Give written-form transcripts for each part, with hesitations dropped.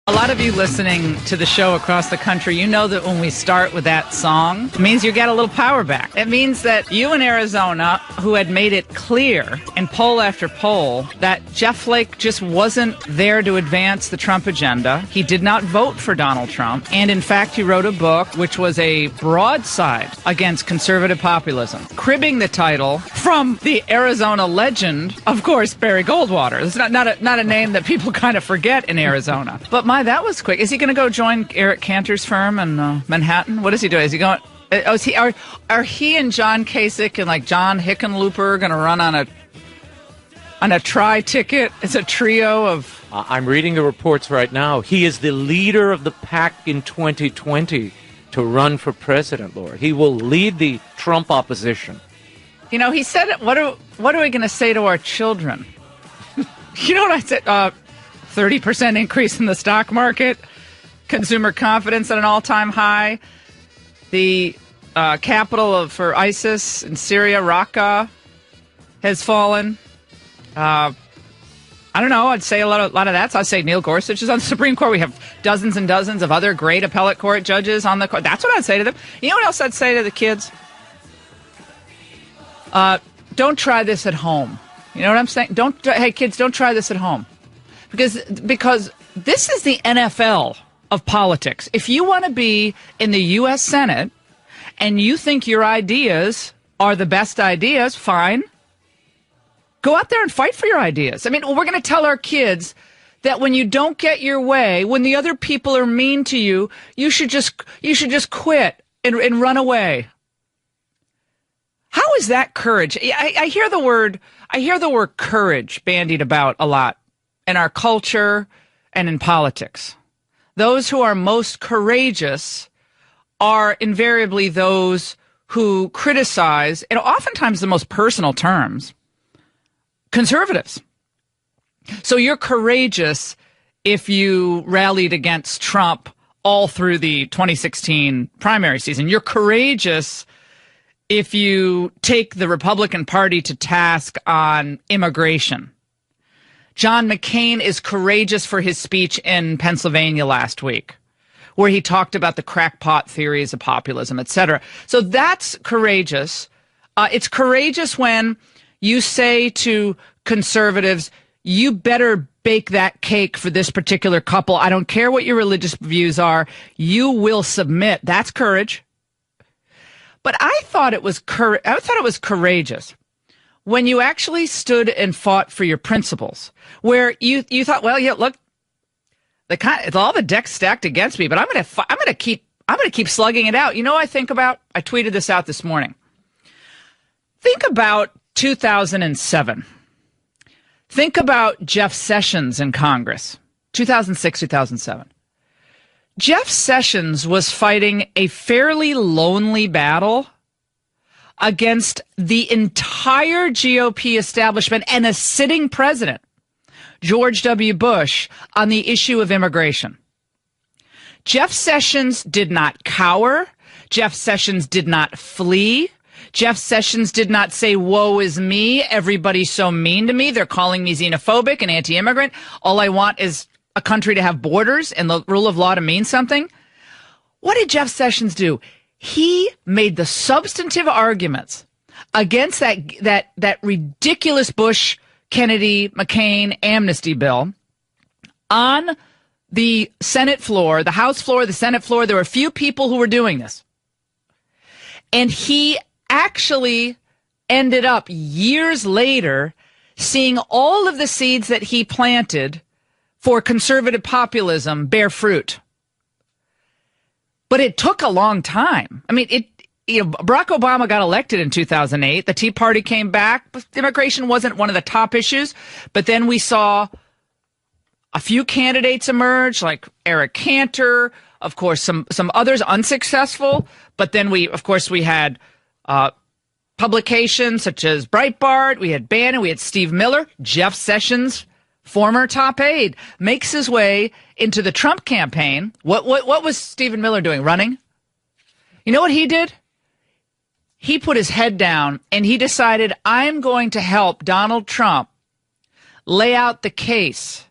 A lot of you listening to the show across the country, you know that when we start with that song, it means you get a little power back. It means that you in Arizona, who had made it clear in poll after poll that Jeff Flake just wasn't there to advance the Trump agenda. He did not vote for Donald Trump. And in fact, he wrote a book which was a broadside against conservative populism, cribbing the title from the Arizona legend, of course, Barry Goldwater. It's not a name that people kind of forget in Arizona. But that was quick. Is he going to go join Eric Cantor's firm in Manhattan? What is he doing? Is he going? Are he and John Kasich and like John Hickenlooper going to run on a tri-ticket? It's a trio of. I'm reading the reports right now. He is the leader of the pack in 2020 to run for president, Laura. He will lead the Trump opposition. You know, he said, "What are we going to say to our children?" You know what I said? 30% increase in the stock market, consumer confidence at an all-time high. The capital for ISIS in Syria, Raqqa, has fallen. I don't know. I'd say a lot of that. So I'd say Neil Gorsuch is on the Supreme Court. We have dozens and dozens of other great appellate court judges on the court. That's what I'd say to them. You know what else I'd say to the kids? Don't try this at home. You know what I'm saying? Hey, kids, don't try this at home. Because this is the NFL of politics. If you want to be in the U.S. Senate and you think your ideas are the best ideas, fine. Go out there and fight for your ideas. I mean, we're going to tell our kids that when you don't get your way, when the other people are mean to you, you should just quit and run away. How is that courage? I hear the word courage bandied about a lot in our culture and in politics. Those who are most courageous are invariably those who criticize, and oftentimes the most personal terms, conservatives. So you're courageous if you rallied against Trump all through the 2016 primary season. You're courageous if you take the Republican Party to task on immigration. John McCain is courageous for his speech in Pennsylvania last week, where he talked about the crackpot theories of populism, etc. So that's courageous. It's courageous when you say to conservatives, you better bake that cake for this particular couple. I don't care what your religious views are. You will submit. That's courage. But I thought it was courageous when you actually stood and fought for your principles, where you thought, well, yeah, look, it's all the deck stacked against me, but I'm going to keep slugging it out. You know what I think about? I tweeted this out this morning. Think about 2007. Think about Jeff Sessions in Congress, 2006, 2007. Jeff Sessions was fighting a fairly lonely battle against the entire GOP establishment and a sitting president, George W. Bush, on the issue of immigration. Jeff Sessions did not cower. Jeff Sessions did not flee. Jeff Sessions did not say, woe is me, everybody's so mean to me, they're calling me xenophobic and anti-immigrant. All I want is a country to have borders and the rule of law to mean something. What did Jeff Sessions do? He made the substantive arguments against that ridiculous Bush, Kennedy, McCain amnesty bill on the Senate floor, the House floor, the Senate floor. There were a few people who were doing this. And he actually ended up years later seeing all of the seeds that he planted for conservative populism bear fruit. But it took a long time. I mean, Barack Obama got elected in 2008. The Tea Party came back. Immigration wasn't one of the top issues. But then we saw a few candidates emerge, like Eric Cantor, of course, some others unsuccessful. But then we had publications such as Breitbart. We had Bannon. We had Steve Miller. Jeff Sessions, former top aide, makes his way into the Trump campaign. What was Stephen Miller doing? Running? You know what he did? He put his head down and he decided, I'm going to help Donald Trump lay out the case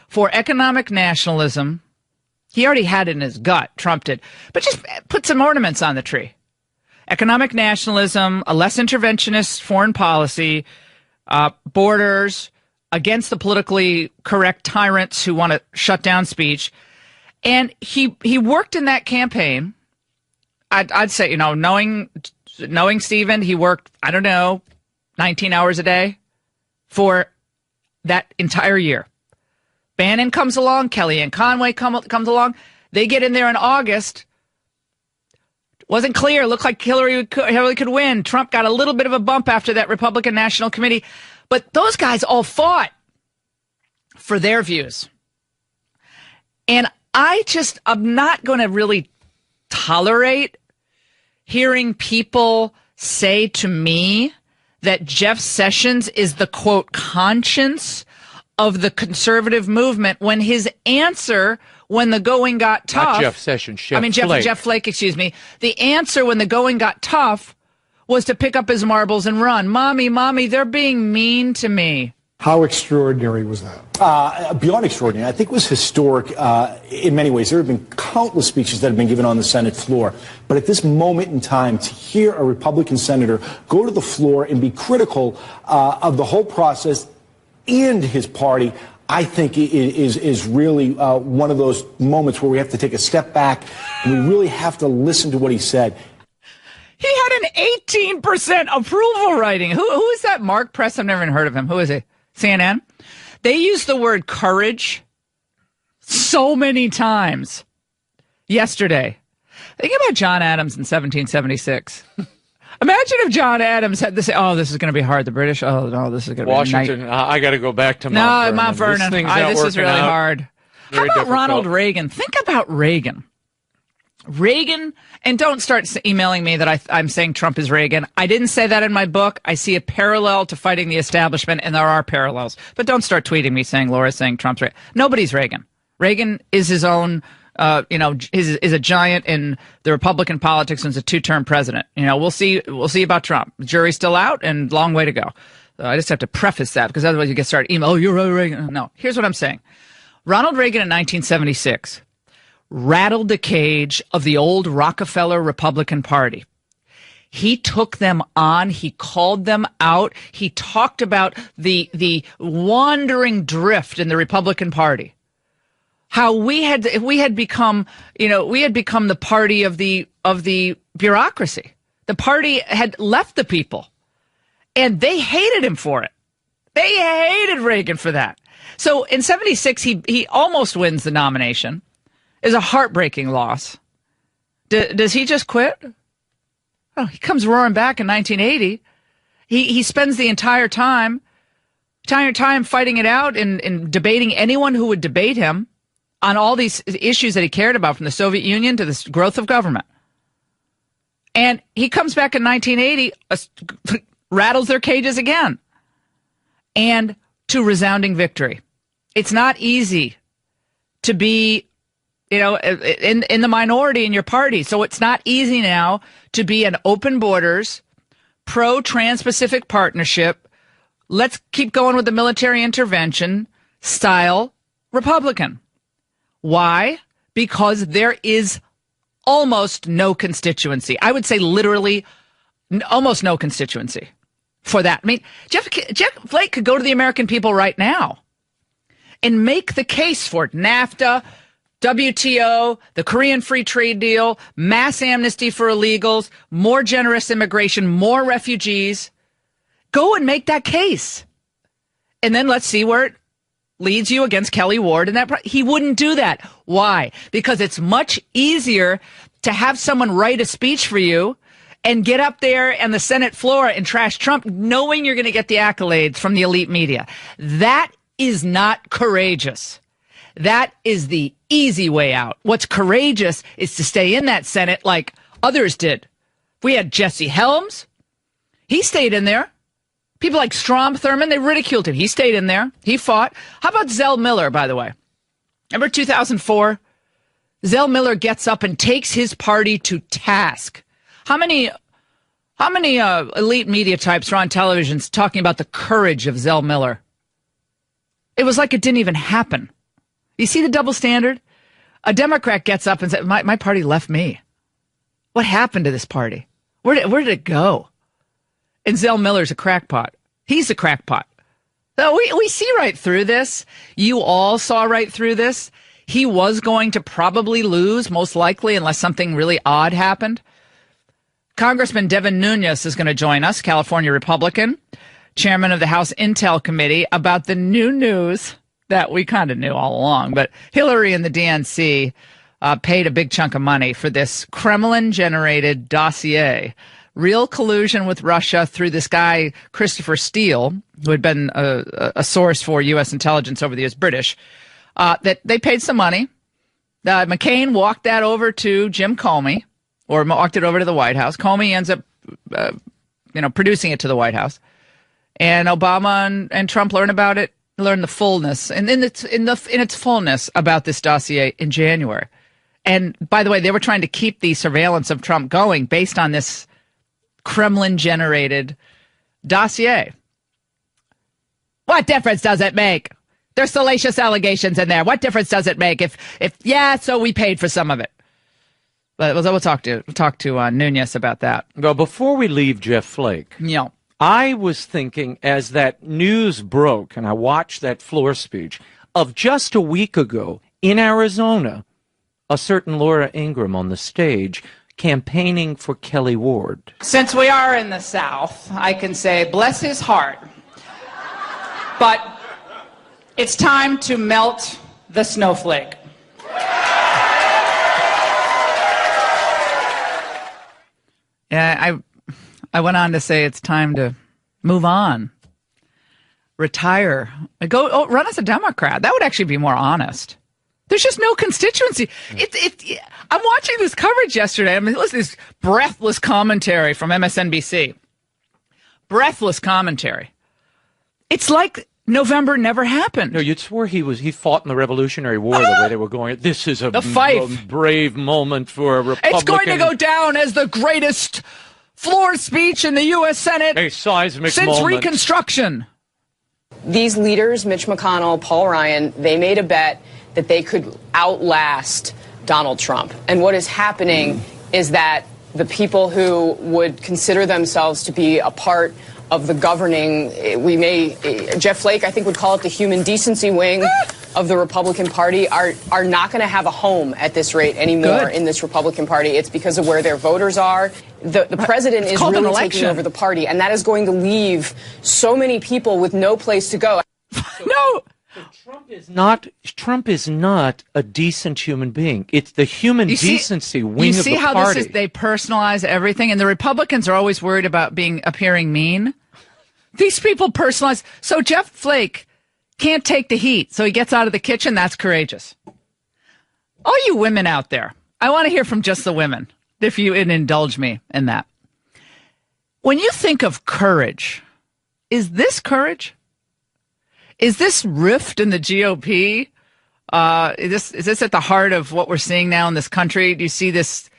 for economic nationalism, He already had it in his gut, Trump did. But just put some ornaments on the tree. Economic nationalism, a less interventionist foreign policy, borders, against the politically correct tyrants who want to shut down speech. And he worked in that campaign. I'd say, knowing Stephen, he worked, 19 hours a day for that entire year. Bannon comes along, Kellyanne Conway comes along. They get in there in August. Wasn't clear. Looked like Hillary could win. Trump got a little bit of a bump after that Republican National Committee. But those guys all fought for their views. And I'm not going to really tolerate hearing people say to me that Jeff Sessions is the, quote, conscience of the conservative movement when his answer when the going got tough. Not Jeff Sessions, Flake. Jeff Flake, excuse me. The answer when the going got tough was to pick up his marbles and run. Mommy, they're being mean to me. How extraordinary was that? Beyond extraordinary. I think it was historic in many ways. There have been countless speeches that have been given on the Senate floor. But at this moment in time, to hear a Republican senator go to the floor and be critical of the whole process and his party, I think is really one of those moments where we have to take a step back and we really have to listen to what he said. He had an 18% approval rating. Who is that? Mark Press? I've never even heard of him. Who is he? CNN? They use the word courage so many times yesterday. Think about John Adams in 1776. Imagine if John Adams had to say, this is going to be hard. The British, this is going to be Washington, I got to go back to Mount Vernon. Mount Vernon. This is really hard. How about Ronald Reagan? Think about Reagan. Reagan, and don't start emailing me that I'm saying Trump is Reagan. I didn't say that in my book. I see a parallel to fighting the establishment, and there are parallels. But don't start tweeting me saying Laura's saying Trump's Reagan. Nobody's Reagan. Reagan is his own, is a giant in the Republican politics and is a two-term president. We'll see about Trump. The jury's still out and long way to go. I just have to preface that because otherwise you get started emailing, you're Reagan. No, here's what I'm saying. Ronald Reagan in 1976 rattled the cage of the old Rockefeller Republican Party. He took them on. He called them out. He talked about the wandering drift in the Republican Party. How we had become the party of the bureaucracy. The party had left the people, and they hated him for it. They hated Reagan for that. So in 76, he almost wins the nomination. Is a heartbreaking loss. Does he just quit? Oh, he comes roaring back in 1980. He spends the entire time fighting it out and debating anyone who would debate him on all these issues that he cared about, from the Soviet Union to the growth of government. And he comes back in 1980, rattles their cages again, and to resounding victory. It's not easy to be in the minority in your party. So it's not easy now to be an open borders, pro-Trans-Pacific partnership, let's keep going with the military intervention style Republican. Why? Because there is almost no constituency. I would say literally almost no constituency for that. I mean, Jeff Flake could go to the American people right now and make the case for it. NAFTA, WTO, the Korean Free Trade Deal, mass amnesty for illegals, more generous immigration, more refugees. Go and make that case. And then let's see where it leads you against Kelly Ward. And he wouldn't do that. Why? Because it's much easier to have someone write a speech for you and get up there on the Senate floor and trash Trump, knowing you're going to get the accolades from the elite media. That is not courageous. That is the easy way out. What's courageous is to stay in that Senate like others did. We had Jesse Helms. He stayed in there. People like Strom Thurmond, they ridiculed him. He stayed in there. He fought. How about Zell Miller, by the way? Remember 2004? Zell Miller gets up and takes his party to task. How many elite media types are on television talking about the courage of Zell Miller? It was like it didn't even happen. You see the double standard? A Democrat gets up and says, my party left me. What happened to this party? Where did it go? And Zell Miller's a crackpot. He's a crackpot. So we see right through this. You all saw right through this. He was going to probably lose, most likely, unless something really odd happened. Congressman Devin Nunes is going to join us, California Republican, chairman of the House Intel Committee, about the new news that we kind of knew all along. But Hillary and the DNC paid a big chunk of money for this Kremlin-generated dossier. Real collusion with Russia through this guy, Christopher Steele, who had been a source for U.S. intelligence over the years, British, that they paid some money. McCain walked that over to Jim Comey, or walked it over to the White House. Comey ends up, producing it to the White House. And Obama and Trump learn the fullness, and in its fullness about this dossier in January. And by the way, they were trying to keep the surveillance of Trump going based on this Kremlin-generated dossier. What difference does it make? There's salacious allegations in there. What difference does it make so we paid for some of it? But we'll talk to Nunes about that. Well, before we leave Jeff Flake, I was thinking as that news broke, and I watched that floor speech, of just a week ago in Arizona, a certain Laura Ingraham on the stage campaigning for Kelly Ward. Since we are in the South, I can say, bless his heart. But it's time to melt the snowflake. Yeah, I went on to say it's time to move on, retire, run as a Democrat. That would actually be more honest. There's just no constituency. I'm watching this coverage yesterday. I mean, listen to this breathless commentary from MSNBC. Breathless commentary. It's like November never happened. No, you'd swear he fought in the Revolutionary War the way they were going. This is a brave moment for a Republican. It's going to go down as the greatest floor speech in the U.S. Senate a seismic since moment. Reconstruction. These leaders, Mitch McConnell, Paul Ryan, they made a bet that they could outlast Donald Trump. And what is happening is that the people who would consider themselves to be a part of the governing, Jeff Flake, I think, would call it the human decency wing of the Republican Party, are not going to have a home at this rate anymore in this Republican Party. It's because of where their voters are. The president is really taking over the party, and that is going to leave so many people with no place to go. No. Trump is not a decent human being. It's the human decency wing of the party. You see how they personalize everything, and the Republicans are always worried about appearing mean. These people personalize. So Jeff Flake can't take the heat, so he gets out of the kitchen. That's courageous. All you women out there, I want to hear from just the women, if you would indulge me in that. When you think of courage, is this courage? Is this rift in the GOP? Is this at the heart of what we're seeing now in this country? Do you see this?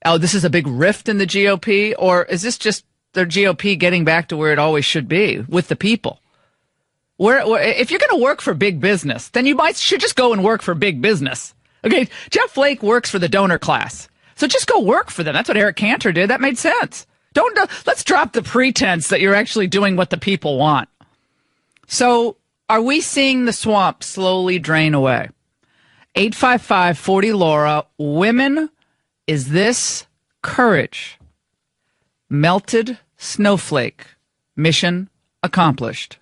Oh, this is a big rift in the GOP? Or is this just the GOP getting back to where it always should be, with the people? If you're going to work for big business, then you should just go and work for big business. Okay, Jeff Flake works for the donor class. So just go work for them. That's what Eric Cantor did. That made sense. Let's drop the pretense that you're actually doing what the people want. So are we seeing the swamp slowly drain away? 855-40-LAURA. Women, is this courage? Melted snowflake. Mission accomplished.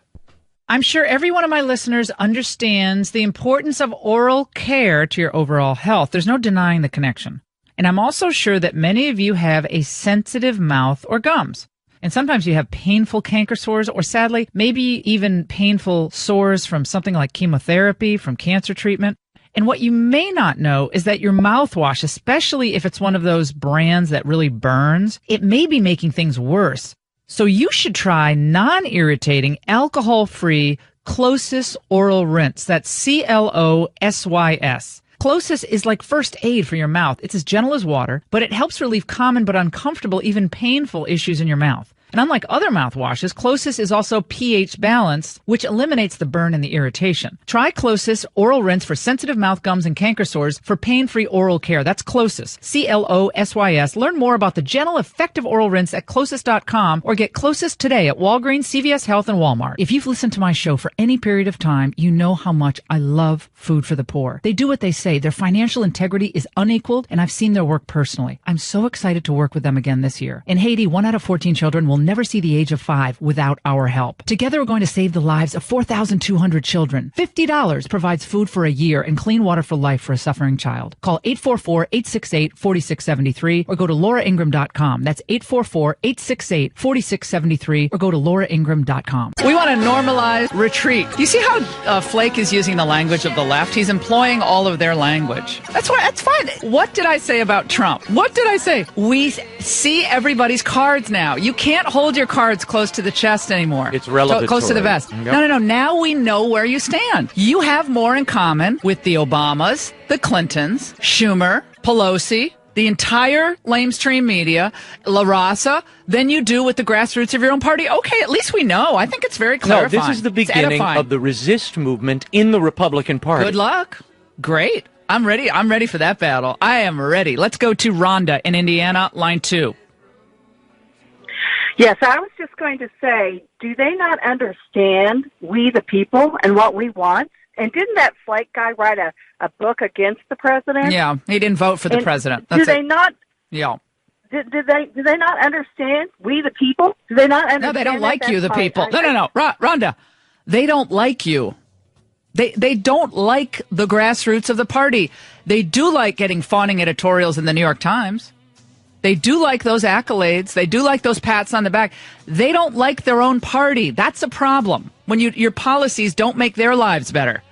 I'm sure every one of my listeners understands the importance of oral care to your overall health. There's no denying the connection. And I'm also sure that many of you have a sensitive mouth or gums. And sometimes you have painful canker sores, or sadly, maybe even painful sores from something like chemotherapy, from cancer treatment. And what you may not know is that your mouthwash, especially if it's one of those brands that really burns, it may be making things worse. So you should try non-irritating, alcohol-free Closys Oral Rinse. That's Closys. Closys is like first aid for your mouth. It's as gentle as water, but it helps relieve common but uncomfortable, even painful issues in your mouth. And unlike other mouthwashes, Closis is also pH balanced, which eliminates the burn and the irritation. Try Closis Oral Rinse for sensitive mouth, gums, and canker sores for pain-free oral care. That's Closis, Closys. Learn more about the gentle, effective oral rinse at Closis.com or get Closis today at Walgreens, CVS Health, and Walmart. If you've listened to my show for any period of time, you know how much I love Food for the Poor. They do what they say. Their financial integrity is unequaled, and I've seen their work personally. I'm so excited to work with them again this year. In Haiti, 1 out of 14 children will never see the age of 5 without our help. Together, we're going to save the lives of 4,200 children. $50 provides food for a year and clean water for life for a suffering child. Call 844-868-4673 or go to lauraingraham.com. That's 844-868-4673 or go to lauraingraham.com. We want to normalize retreat. You see how Flake is using the language of the left? He's employing all of their language. That's fine. What did I say about Trump? What did I say? We see everybody's cards now. You can't hold your cards close to the chest anymore. It's relevant. Close to the vest. Yep. No. Now we know where you stand. You have more in common with the Obamas, the Clintons, Schumer, Pelosi, the entire lamestream media, La Raza, than you do with the grassroots of your own party. Okay, at least we know. I think it's very clarifying. No, this is the beginning of the resist movement in the Republican Party. Good luck. Great. I'm ready. I'm ready for that battle. I am ready. Let's go to Rhonda in Indiana, line 2. Yes, I was just going to say, do they not understand we the people and what we want? And didn't that Flake guy write a book against the president? Yeah, he didn't vote for the president. That's they not? Yeah. Do they not understand we the people? Do they not understand? No, they don't like you, the people. No. Rhonda, they don't like you. They don't like the grassroots of the party. They do like getting fawning editorials in the New York Times. They do like those accolades. They do like those pats on the back. They don't like their own party. That's a problem when your policies don't make their lives better.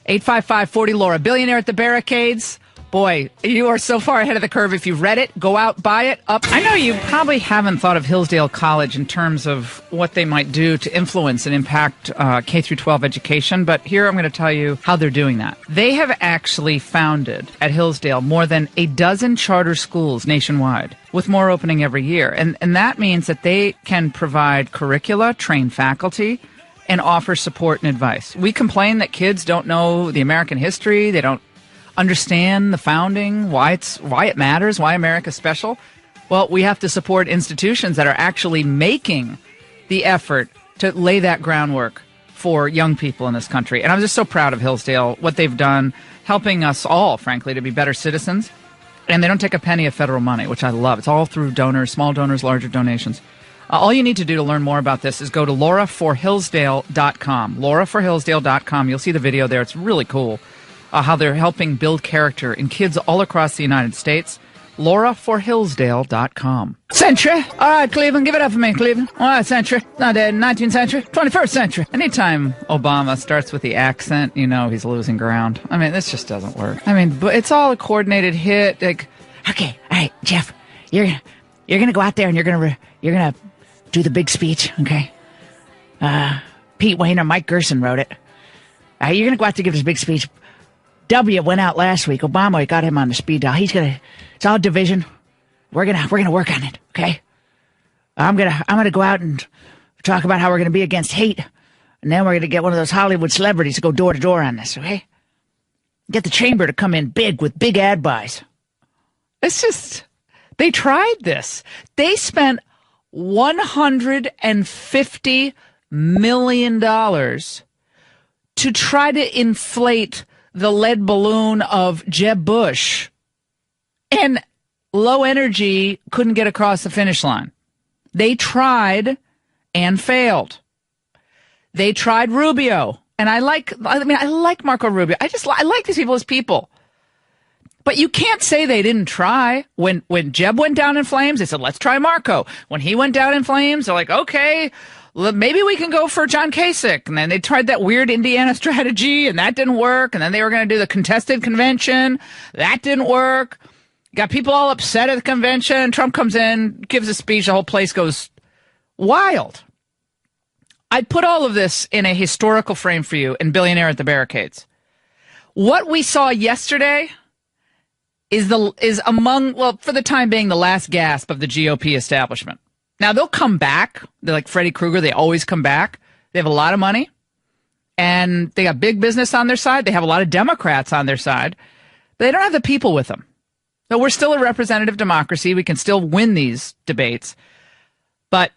855-40-LAURA. Billionaire at the Barricades. Boy, you are so far ahead of the curve. If you've read it, go out, buy it, up. I know you probably haven't thought of Hillsdale College in terms of what they might do to influence and impact K-12 education, but here I'm going to tell you how they're doing that. They have actually founded at Hillsdale more than a dozen charter schools nationwide, with more opening every year. And that means that they can provide curricula, train faculty, and offer support and advice. We complain that kids don't know the American history, they don't understand the founding, why it matters, why America's special. Well, we have to support institutions that are actually making the effort to lay that groundwork for young people in this country. And I'm just so proud of Hillsdale, what they've done, helping us all, frankly, to be better citizens. And they don't take a penny of federal money, which I love. It's all through donors, small donors, larger donations. All you need to do to learn more about this is go to lauraforhillsdale.com. lauraforhillsdale.com. You'll see the video there. It's really cool. How they're helping build character in kids all across the United States. lauraforhillsdale.com. Century. All right, Cleveland, give it up for me, Cleveland. All right, century. Not dead. 19th century. 21st century. Anytime Obama starts with the accent, you know he's losing ground. I mean, this just doesn't work. I mean, but it's all a coordinated hit. Like, okay, all right, Jeff, you're gonna go out there and you're gonna do the big speech, okay? Pete Wayne or Mike Gerson wrote it. You're gonna go out there and give this big speech. W went out last week. Obama got him on the speed dial. It's all division. We're gonna work on it, okay? I'm gonna go out and talk about how we're gonna be against hate, and then we're gonna get one of those Hollywood celebrities to go door to door on this, okay? Get the chamber to come in big with big ad buys. It's just, they tried this. They spent $150 million to try to inflate the lead balloon of Jeb Bush, and low energy couldn't get across the finish line. They tried and failed. They tried Rubio, and I like Marco Rubio. I like these people as people. But you can't say they didn't try. When Jeb went down in flames, they said, let's try Marco. When he went down in flames, they're like, okay, maybe we can go for John Kasich. And then they tried that weird Indiana strategy, and that didn't work. And then they were going to do the contested convention. That didn't work. Got people all upset at the convention. Trump comes in, gives a speech. The whole place goes wild. I put all of this in a historical frame for you in Billionaire at the Barricades. What we saw yesterday is among, well, for the time being, the last gasp of the GOP establishment. Now, they'll come back. They're like Freddy Krueger. They always come back. They have a lot of money, and they got big business on their side. They have a lot of Democrats on their side. But they don't have the people with them. So we're still a representative democracy. We can still win these debates. But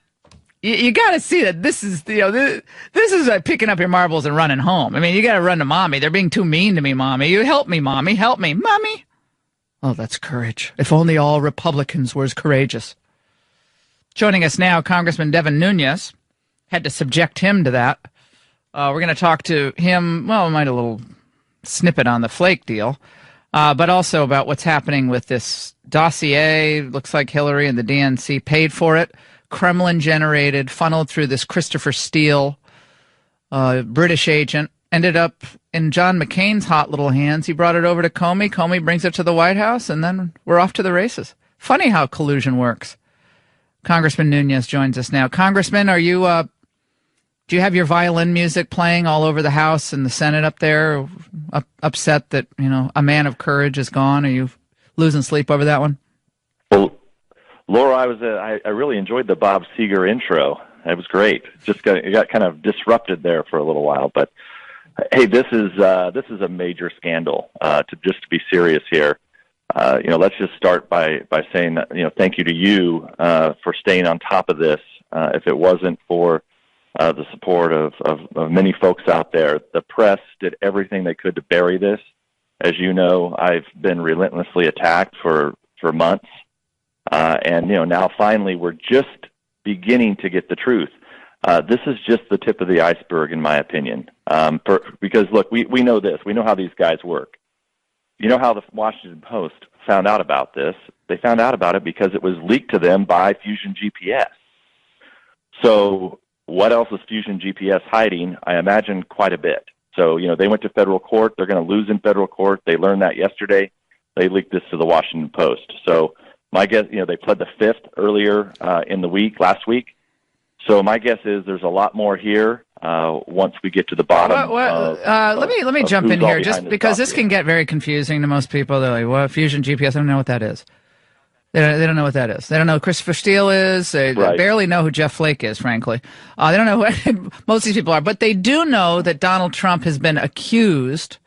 you got to see that this is, this is like picking up your marbles and running home. I mean, you got to run to mommy. They're being too mean to me, mommy. You help me, mommy. Help me, mommy. Oh, that's courage. If only all Republicans were as courageous. Joining us now, Congressman Devin Nunes. Had to subject him to that. We're going to talk to him. Well, we might a little snippet on the Flake deal, but also about what's happening with this dossier. Looks like Hillary and the DNC paid for it. Kremlin-generated, funneled through this Christopher Steele, British agent. Ended up in John McCain's hot little hands. He brought it over to Comey. Comey brings it to the White House, and then we're off to the races. Funny how collusion works. Congressman Nunes joins us now. Congressman, are you do you have your violin music playing all over the House and the Senate up there? Upset that, a man of courage is gone? Are you losing sleep over that one? Well, Laura, I really enjoyed the Bob Seger intro. It was great. It got kind of disrupted there for a little while, but hey, this is a major scandal. To be serious here. Let's just start by saying that, thank you to you for staying on top of this. If it wasn't for the support of many folks out there, the press did everything they could to bury this. As you know, I've been relentlessly attacked for months. And now finally we're just beginning to get the truth. This is just the tip of the iceberg, in my opinion. Because, look, we know this. We know how these guys work. You know how the Washington Post found out about this? They found out about it because it was leaked to them by Fusion GPS. So what else is Fusion GPS hiding? I imagine quite a bit. So, they went to federal court. They're going to lose in federal court. They learned that yesterday. They leaked this to the Washington Post. So my guess, they pled the fifth earlier in the week, last week. So my guess is there's a lot more here once we get to the bottom. Let me jump in here, just because this can get very confusing to most people. They're like, "What, Fusion GPS? I don't know what that is." They don't know what that is. They don't know who Christopher Steele is. They barely know who Jeff Flake is, frankly. They don't know who most of these people are, but they do know that Donald Trump has been accused,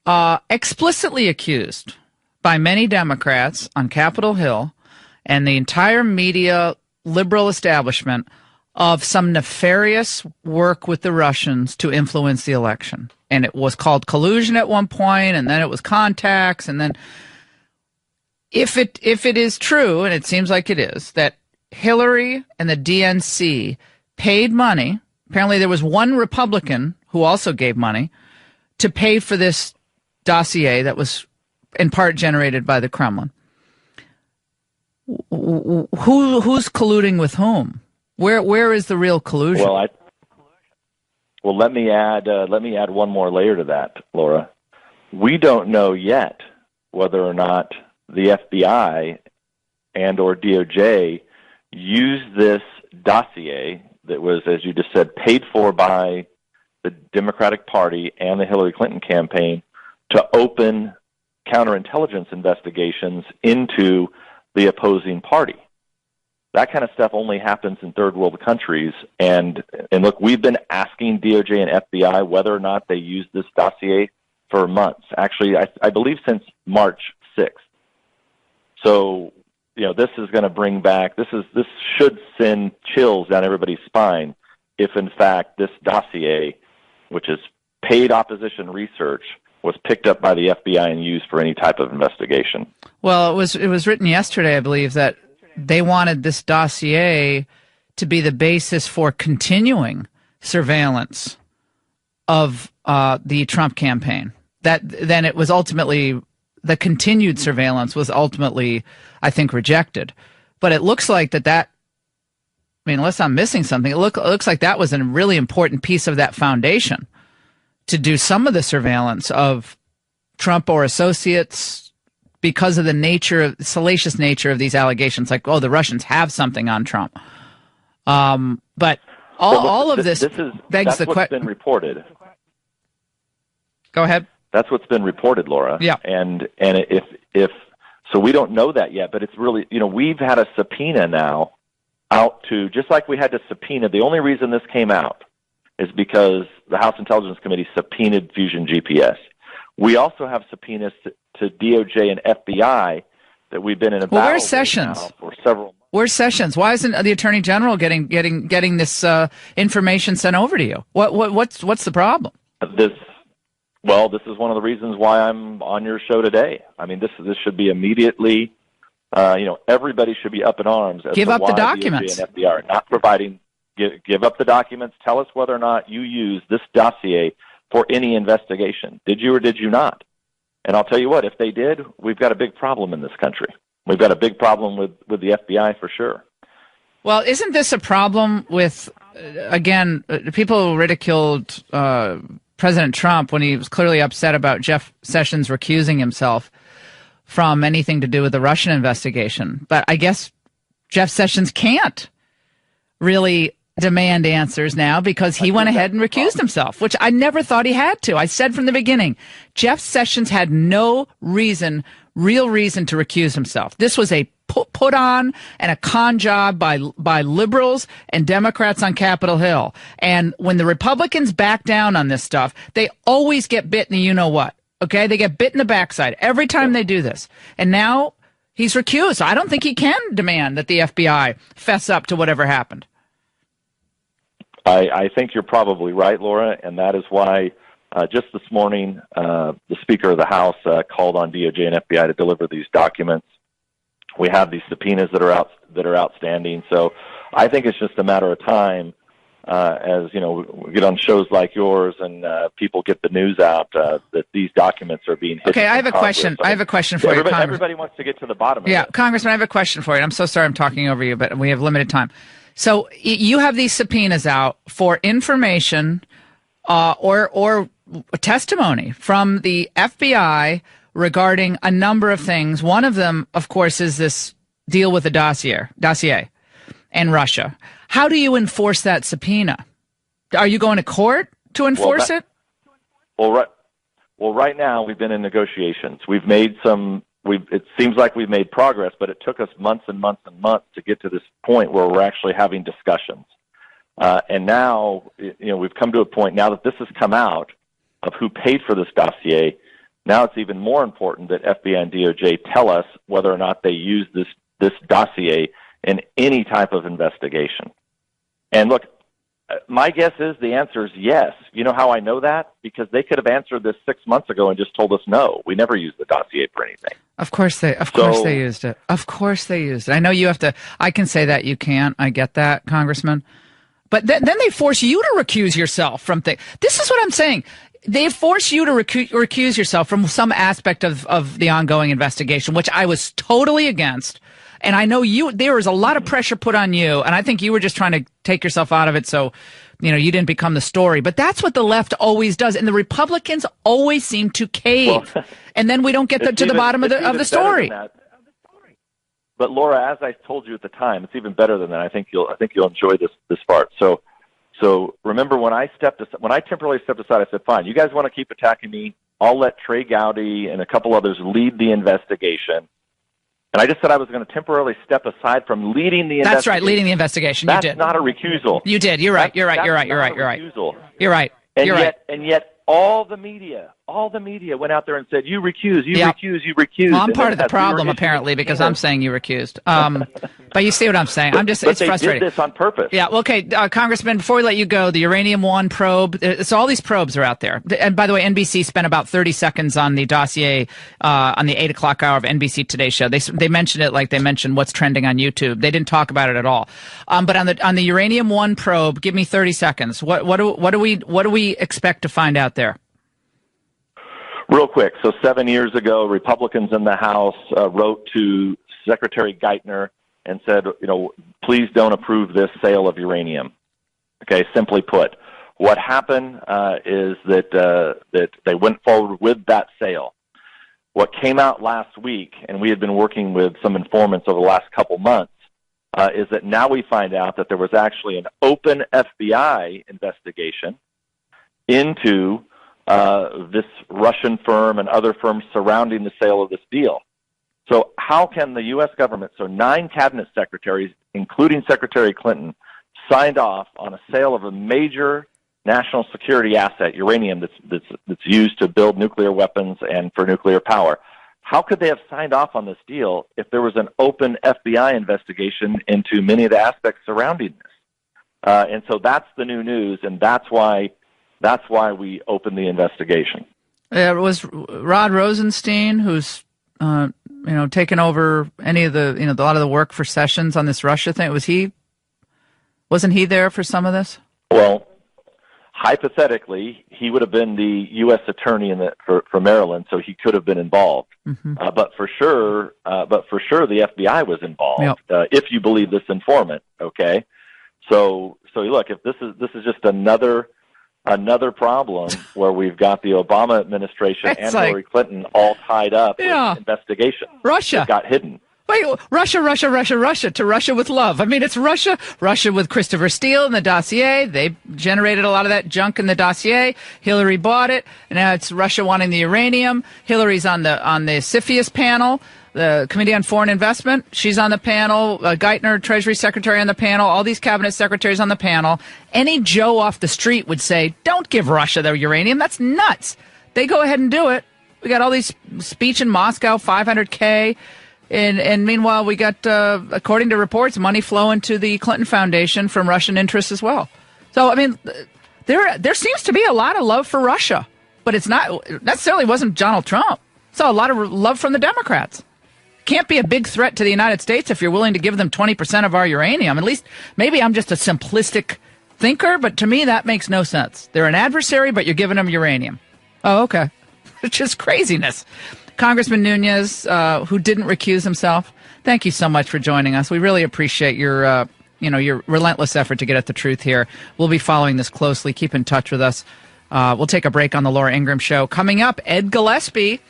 explicitly accused, by many Democrats on Capitol Hill and the entire media liberal establishment of some nefarious work with the Russians to influence the election. And it was called collusion at one point, and then it was contacts, and then if it is true, and it seems like it is, that Hillary and the DNC paid money, apparently there was one Republican who also gave money to pay for this dossier that was in part generated by the Kremlin. Who's colluding with whom? Where is the real collusion? Well, let me add one more layer to that, Laura. We don't know yet whether or not the FBI and or DOJ used this dossier that was, as you just said, paid for by the Democratic Party and the Hillary Clinton campaign to open counterintelligence investigations into the opposing party. That kind of stuff only happens in third world countries. And look, we've been asking DOJ and FBI whether or not they used this dossier for months. Actually, I believe since March 6th. So, this is going to bring back, this should send chills down everybody's spine if in fact this dossier, which is paid opposition research, was picked up by the FBI and used for any type of investigation. Well, it was written yesterday, I believe, that they wanted this dossier to be the basis for continuing surveillance of the Trump campaign. That then it was ultimately, the continued surveillance was ultimately, I think, rejected. But it looks like unless I'm missing something, it looks like that was a really important piece of that foundation, to do some of the surveillance of Trump or associates because of the salacious nature of these allegations, like, the Russians have something on Trump. But all of this begs the question. That's what's been reported. Go ahead. That's what's been reported, Laura. Yeah. And if so, we don't know that yet, but it's really, we've had a subpoena now out to, just like we had to subpoena, the only reason this came out is because the House Intelligence Committee subpoenaed Fusion GPS. We also have subpoenas to DOJ and FBI that we've been in a battle where's Sessions? Now for several months. Where's Sessions? Why isn't the Attorney General getting this information sent over to you? What's the problem? This is one of the reasons why I'm on your show today. I mean, this should be immediately. Everybody should be up in arms. As give to up why the documents. DOJ and FBI are not providing. Give up the documents. Tell us whether or not you used this dossier for any investigation. Did you or did you not? And I'll tell you what, if they did, we've got a big problem in this country. We've got a big problem with the FBI for sure. Well, isn't this a problem with, again, people ridiculed President Trump when he was clearly upset about Jeff Sessions recusing himself from anything to do with the Russian investigation. But I guess Jeff Sessions can't really demand answers now because he went ahead and recused himself, which I never thought he had to. I said from the beginning, Jeff Sessions had no real reason to recuse himself. This was a put on and a con job by liberals and Democrats on Capitol Hill. And when the Republicans back down on this stuff, they always get bit in the you-know-what. Okay? They get bit in the backside every time they do this. And now he's recused. I don't think he can demand that the FBI fess up to whatever happened. I think you're probably right, Laura, and that is why just this morning the Speaker of the House called on DOJ and FBI to deliver these documents. We have these subpoenas that are outstanding, so I think it's just a matter of time as we get on shows like yours and people get the news out that these documents are being hidden. Okay, I have a question. I have a question for you, Congressman. Everybody wants to get to the bottom of it. Yeah, Congressman, I have a question for you. I'm so sorry I'm talking over you, but we have limited time. So you have these subpoenas out for information or testimony from the FBI regarding a number of things. One of them, of course, is this deal with the dossier and Russia. How do you enforce that subpoena? Are you going to court to enforce it? Well, right now we've been in negotiations. We've made it seems like we've made progress, but it took us months and months and months to get to this point where we're actually having discussions. And now, we've come to a point now that this has come out of who paid for this dossier. Now it's even more important that FBI and DOJ tell us whether or not they use this dossier in any type of investigation. And look, my guess is the answer is yes. You know how I know that? Because they could have answered this 6 months ago and just told us no. We never used the dossier for anything. Of course they used it. Of course they used it. I know you have to. I can say that you can't. I get that, Congressman. But then they force you to recuse yourself from things. This is what I'm saying. They force you to recuse yourself from some aspect of the ongoing investigation, which I was totally against. And I know there was a lot of pressure put on you, and I think you were just trying to take yourself out of it so, you didn't become the story. But that's what the left always does, and the Republicans always seem to cave. And then we don't get to the bottom of the story. But Laura, as I told you at the time, it's even better than that. I think you'll enjoy this part. So remember when I temporarily stepped aside, I said, fine, you guys want to keep attacking me? I'll let Trey Gowdy and a couple others lead the investigation. And I just said I was going to temporarily step aside from leading the investigation. That's right, leading the investigation. You did. That's not a recusal. You did. You're right. You're right. You're right. And yet all the media went out there and said, you recuse. Well, I'm part of the problem, apparently, because I'm saying you recused. But you see what I'm saying. It's frustrating. Did this on purpose. Yeah, well, okay, Congressman, before we let you go, the Uranium One probe, so all these probes are out there. And by the way, NBC spent about 30 seconds on the dossier on the 8 o'clock hour of NBC Today show. They mentioned it like they mentioned what's trending on YouTube. They didn't talk about it at all. But on the Uranium One probe, give me 30 seconds. What do we expect to find out there? Real quick. So 7 years ago, Republicans in the House wrote to Secretary Geithner and said, please don't approve this sale of uranium. Okay, simply put, what happened is that they went forward with that sale. What came out last week, and we had been working with some informants over the last couple months, is that now we find out that there was actually an open FBI investigation into this Russian firm and other firms surrounding the sale of this deal. So how can the U.S. government, so 9 cabinet secretaries, including Secretary Clinton, signed off on a sale of a major national security asset, uranium, that's used to build nuclear weapons and for nuclear power? How could they have signed off on this deal if there was an open FBI investigation into many of the aspects surrounding this? And so that's the new news, and that's why we opened the investigation. It was Rod Rosenstein who's taken over any of the a lot of the work for Sessions on this Russia thing. Wasn't he there for some of this? Well, hypothetically, he would have been the U.S. attorney for Maryland, so he could have been involved. Mm-hmm. But for sure, the FBI was involved. Yep. If you believe this informant, okay. So look, if this is just another problem where we've got the Obama administration and Hillary Clinton all tied up with investigation. Russia that got hidden. Wait, Russia to Russia with love. I mean, it's Russia with Christopher Steele in the dossier. They generated a lot of that junk in the dossier. Hillary bought it, and now it's Russia wanting the uranium. Hillary's on the CFIUS panel, the Committee on Foreign Investment. She's on the panel. Geithner, Treasury Secretary, on the panel. All these cabinet secretaries on the panel. Any Joe off the street would say, "Don't give Russia the uranium. That's nuts." They go ahead and do it. We got all these speech in Moscow, 500K. And meanwhile, we got, according to reports, money flowing to the Clinton Foundation from Russian interests as well. So, I mean, there seems to be a lot of love for Russia, but it's not necessarily wasn't Donald Trump. Saw a lot of love from the Democrats. Can't be a big threat to the United States if you're willing to give them 20% of our uranium. At least maybe I'm just a simplistic thinker, but to me that makes no sense. They're an adversary, but you're giving them uranium. Oh, okay. It's just craziness. Congressman Nunes, who didn't recuse himself, thank you so much for joining us. We really appreciate your relentless effort to get at the truth here. We'll be following this closely. Keep in touch with us. We'll take a break on the Laura Ingraham Show. Coming up, Ed Gillespie.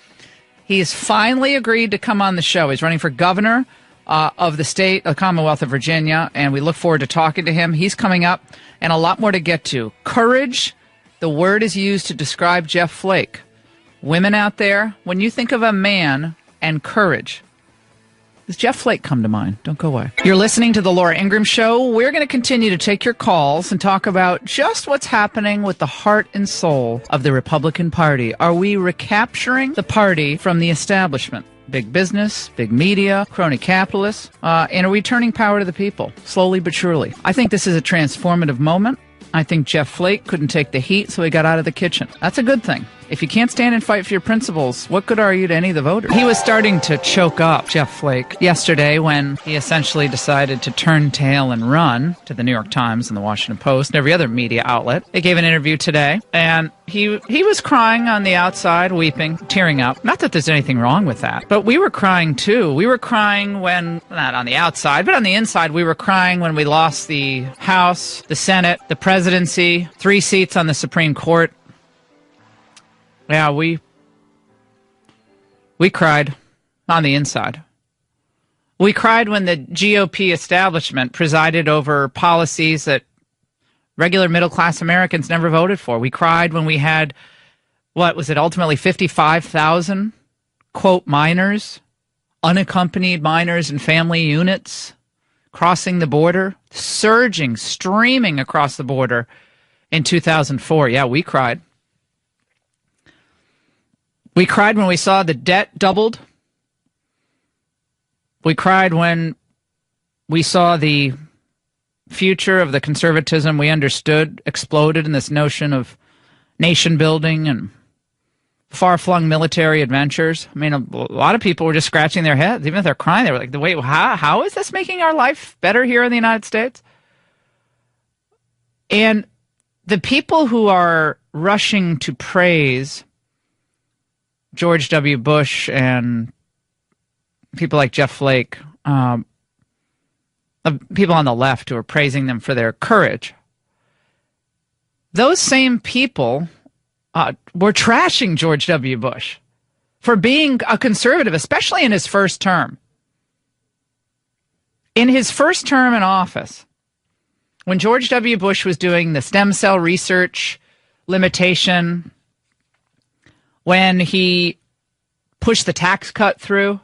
He has finally agreed to come on the show. He's running for governor of the state, the Commonwealth of Virginia, and we look forward to talking to him. He's coming up, and a lot more to get to. Courage, the word is used to describe Jeff Flake. Women out there, when you think of a man and courage, does Jeff Flake come to mind? Don't go away. You're listening to The Laura Ingraham Show. We're going to continue to take your calls and talk about just what's happening with the heart and soul of the Republican Party. Are we recapturing the party from the establishment? Big business, big media, crony capitalists, and are we turning power to the people, slowly but surely? I think this is a transformative moment. I think Jeff Flake couldn't take the heat, so he got out of the kitchen. That's a good thing. If you can't stand and fight for your principles, what good are you to any of the voters? He was starting to choke up, Jeff Flake, yesterday when he essentially decided to turn tail and run to the New York Times and the Washington Post and every other media outlet. They gave an interview today, and he was crying on the outside, weeping, tearing up. Not that there's anything wrong with that, but we were crying too. We were crying when, not on the outside, but on the inside, we were crying when we lost the House, the Senate, the presidency, 3 seats on the Supreme Court. Yeah, we cried on the inside. We cried when the GOP establishment presided over policies that regular middle-class Americans never voted for. We cried when we had, what was it, ultimately 55,000, quote, minors, unaccompanied minors and family units crossing the border, surging, streaming across the border in 2004. Yeah, we cried. We cried when we saw the debt doubled. We cried when we saw the future of the conservatism we understood exploded in this notion of nation building and far-flung military adventures. I mean, a lot of people were just scratching their heads. Even if they're crying, they were like, wait, how is this making our life better here in the United States? And the people who are rushing to praise George W. Bush and people like Jeff Flake, people on the left who are praising them for their courage, those same people were trashing George W. Bush for being a conservative, especially in his first term. In his first term in office, when George W. Bush was doing the stem cell research limitation, when he pushed the tax cut through,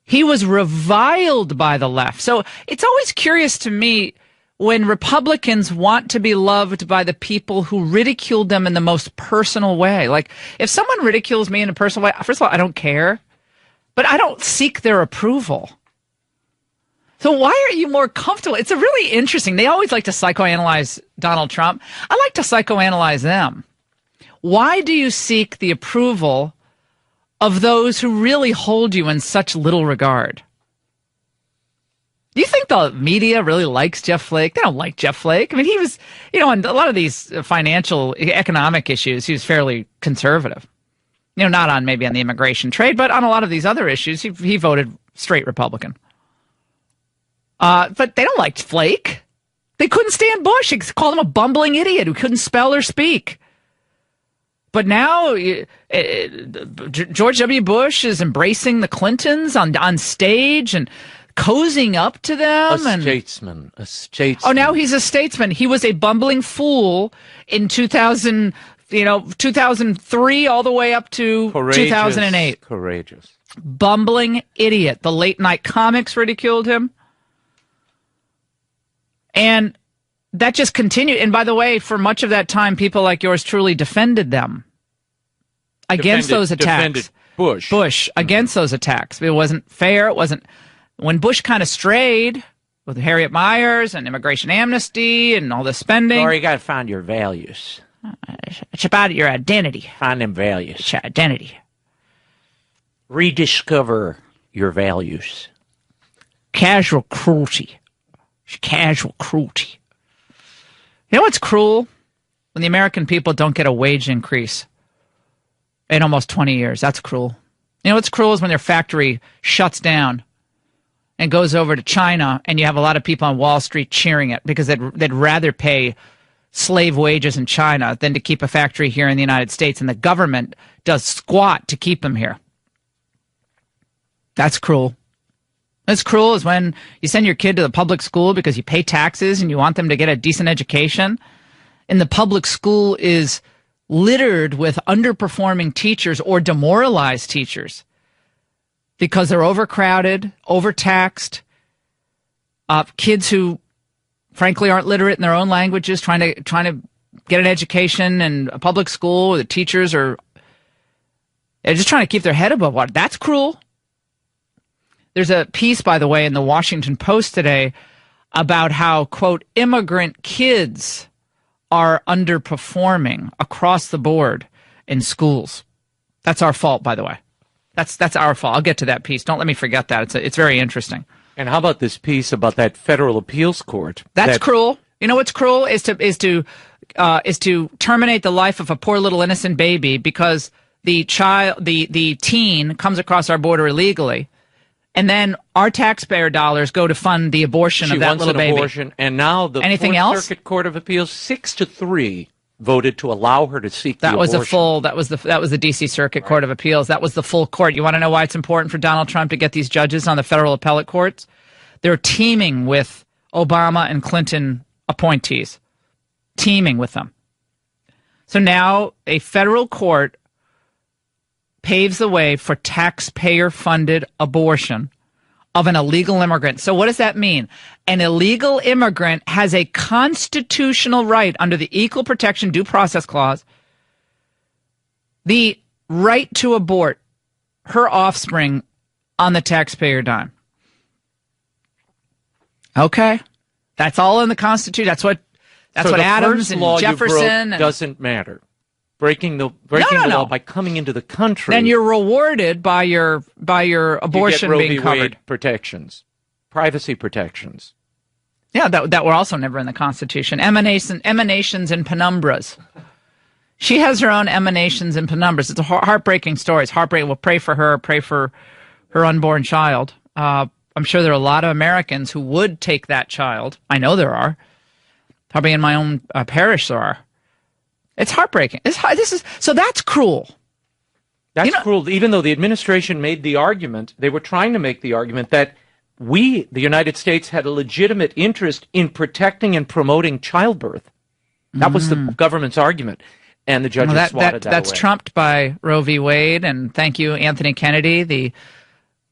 He was reviled by the left. So it's always curious to me when Republicans want to be loved by the people who ridiculed them in the most personal way. Like, if someone ridicules me in a personal way, first of all, I don't care, but I don't seek their approval. So why are you more comfortable? It's a really interesting. They always like to psychoanalyze Donald Trump. I like to psychoanalyze them. Why do you seek the approval of those who really hold you in such little regard? Do you think the media really likes Jeff Flake? They don't like Jeff Flake. I mean, he was, on a lot of these financial, economic issues, he was fairly conservative. Not maybe on the immigration trade, but on a lot of these other issues, he voted straight Republican. But they don't like Flake. They couldn't stand Bush. They called him a bumbling idiot who couldn't spell or speak. But now George W. Bush is embracing the Clintons on stage and cozying up to them. A statesman. Oh, now he's a statesman. He was a bumbling fool in 2003 all the way up to 2008. Courageous. Bumbling idiot. The late night comics ridiculed him. And that just continued. And by the way, for much of that time, people like yours truly defended them against those attacks. Defended Bush against those attacks. It wasn't fair. It wasn't. When Bush kind of strayed with Harriet Miers and immigration amnesty and all the spending. Or you got to find your values. It's about your identity. Find them values. It's your identity. Rediscover your values. Casual cruelty. Casual cruelty. You know what's cruel? When the American people don't get a wage increase in almost 20 years. That's cruel. You know what's cruel is when their factory shuts down and goes over to China, and you have a lot of people on Wall Street cheering it because they'd rather pay slave wages in China than to keep a factory here in the United States, and the government does squat to keep them here. That's cruel. What's cruel is when you send your kid to the public school because you pay taxes and you want them to get a decent education, and the public school is littered with underperforming teachers or demoralized teachers because they're overcrowded, overtaxed, kids who frankly aren't literate in their own languages trying to get an education in a public school. The teachers they're just trying to keep their head above water. That's cruel. There's a piece, by the way, in the Washington Post today about how, quote, immigrant kids are underperforming across the board in schools. That's our fault, by the way. That's our fault. I'll get to that piece. Don't let me forget that. It's very interesting. And how about this piece about that federal appeals court? That's cruel. You know what's cruel is to terminate the life of a poor little innocent baby because the teen comes across our border illegally. And then our taxpayer dollars go to fund the abortion of that little baby. Abortion, and now the Fourth Circuit Court of Appeals 6-3 voted to allow her to seek the abortion. That was the D.C. Circuit Court of Appeals. That was the full court. You want to know why it's important for Donald Trump to get these judges on the federal appellate courts? They're teaming with Obama and Clinton appointees, teaming with them. So now a federal court paves the way for taxpayer-funded abortion of an illegal immigrant. So what does that mean? An illegal immigrant has a constitutional right under the Equal Protection Due Process Clause, the right to abort her offspring on the taxpayer dime. Okay. That's all in the Constitution. That's what Adams and Jefferson doesn't matter. Breaking the law by coming into the country. Then you're rewarded by your abortion being covered. Wade protections, privacy protections. Yeah, that were also never in the Constitution. Emanations and penumbras. She has her own emanations and penumbras. It's a heartbreaking story. It's heartbreaking. We'll pray for her. Pray for her unborn child. I'm sure there are a lot of Americans who would take that child. I know there are. Probably in my own parish there are. It's heartbreaking. So that's cruel. That's cruel. Even though the administration made the argument, they were trying to make the argument that we, the United States, had a legitimate interest in protecting and promoting childbirth. That was the government's argument. And the judges swatted that That's away. trumped by Roe v. Wade. And thank you, Anthony Kennedy, the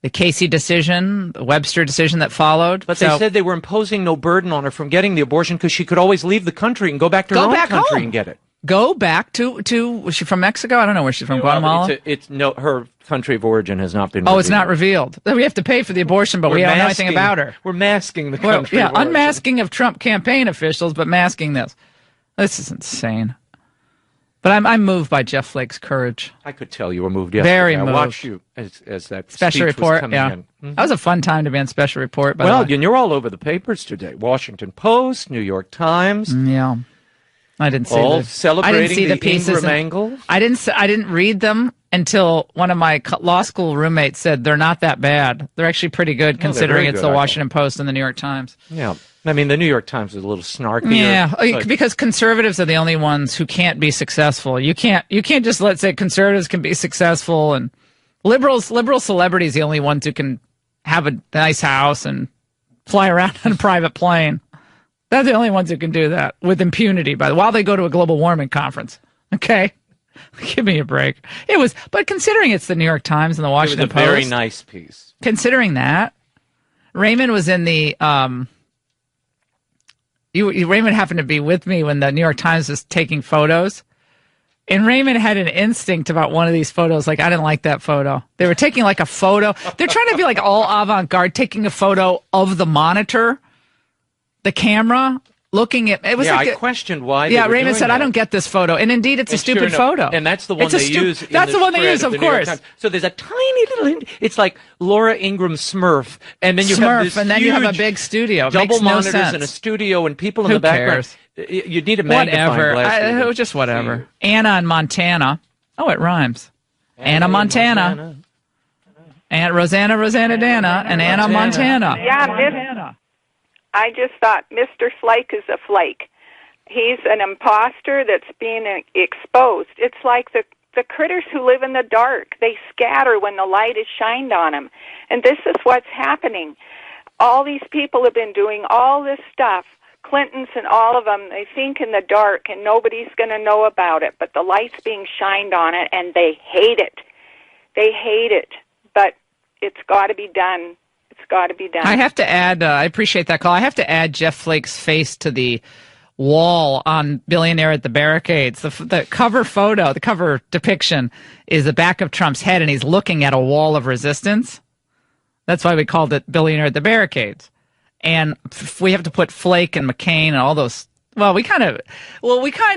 the Casey decision, the Webster decision that followed. But they said they were imposing no burden on her from getting the abortion because she could always leave the country and go back to her own country and get it. Go back to was she from Mexico? I don't know where she's from. Guatemala? Her country of origin has not been revealed. Oh, it's not revealed. We have to pay for the abortion, but we don't know anything about her. We're masking the country of origin. Unmasking of Trump campaign officials, but masking this. This is insane. But I'm moved by Jeff Flake's courage. I could tell you were moved yesterday. Very moved. I watched you as that special report. Was coming in. Mm-hmm. That was a fun time to be on special report. Well, and you're all over the papers today. Washington Post, New York Times. Yeah. I didn't see all celebrating the pieces Ingraham angle. I didn't read them until one of my law school roommates said they're not that bad. They're actually pretty good considering it's the Washington Post and the New York Times. Yeah. I mean, the New York Times is a little snarkier. Yeah, because conservatives are the only ones who can't be successful. You can't just let's say conservatives can be successful and liberal celebrities the only ones who can have a nice house and fly around on a private plane. They're the only ones who can do that with impunity, while they go to a global warming conference. Okay? Give me a break. But considering it's the New York Times and the Washington Post. It was a very nice piece. Considering that, Raymond was in the, Raymond happened to be with me when the New York Times was taking photos. And Raymond had an instinct about one of these photos. Like, I didn't like that photo. They were taking like a photo. They're trying to be like all avant-garde, taking a photo of the monitor. The camera looking at it was I questioned why. Yeah, Raymond said, "I don't get this photo," and indeed, it's a stupid photo. And that's the one they use. That's the one they use, of course. So there's a tiny little. It's like Laura Ingraham Smurf, and then you have this and then you have a big studio. It double makes no monitors sense. in a studio, and people in the background. You need a magnifying glass. Just whatever. Anna in Montana. Oh, it rhymes. Anna Montana. Aunt Rosanna Dana, and Anna Montana. Yeah, I just thought Mr. Flake is a flake. He's an imposter that's being exposed. It's like the critters who live in the dark. They scatter when the light is shined on them. And this is what's happening. All these people have been doing all this stuff. Clintons and all of them, they think in the dark, and nobody's going to know about it. But the light's being shined on it, and they hate it. They hate it. But it's got to be done. Got to be done. I have to add, I appreciate that call. I have to add Jeff Flake's face to the wall on Billionaire at the Barricades. The cover photo, the cover depiction is the back of Trump's head, and he's looking at a wall of resistance. That's why we called it Billionaire at the Barricades. And we have to put Flake and McCain and all those. Well, we kind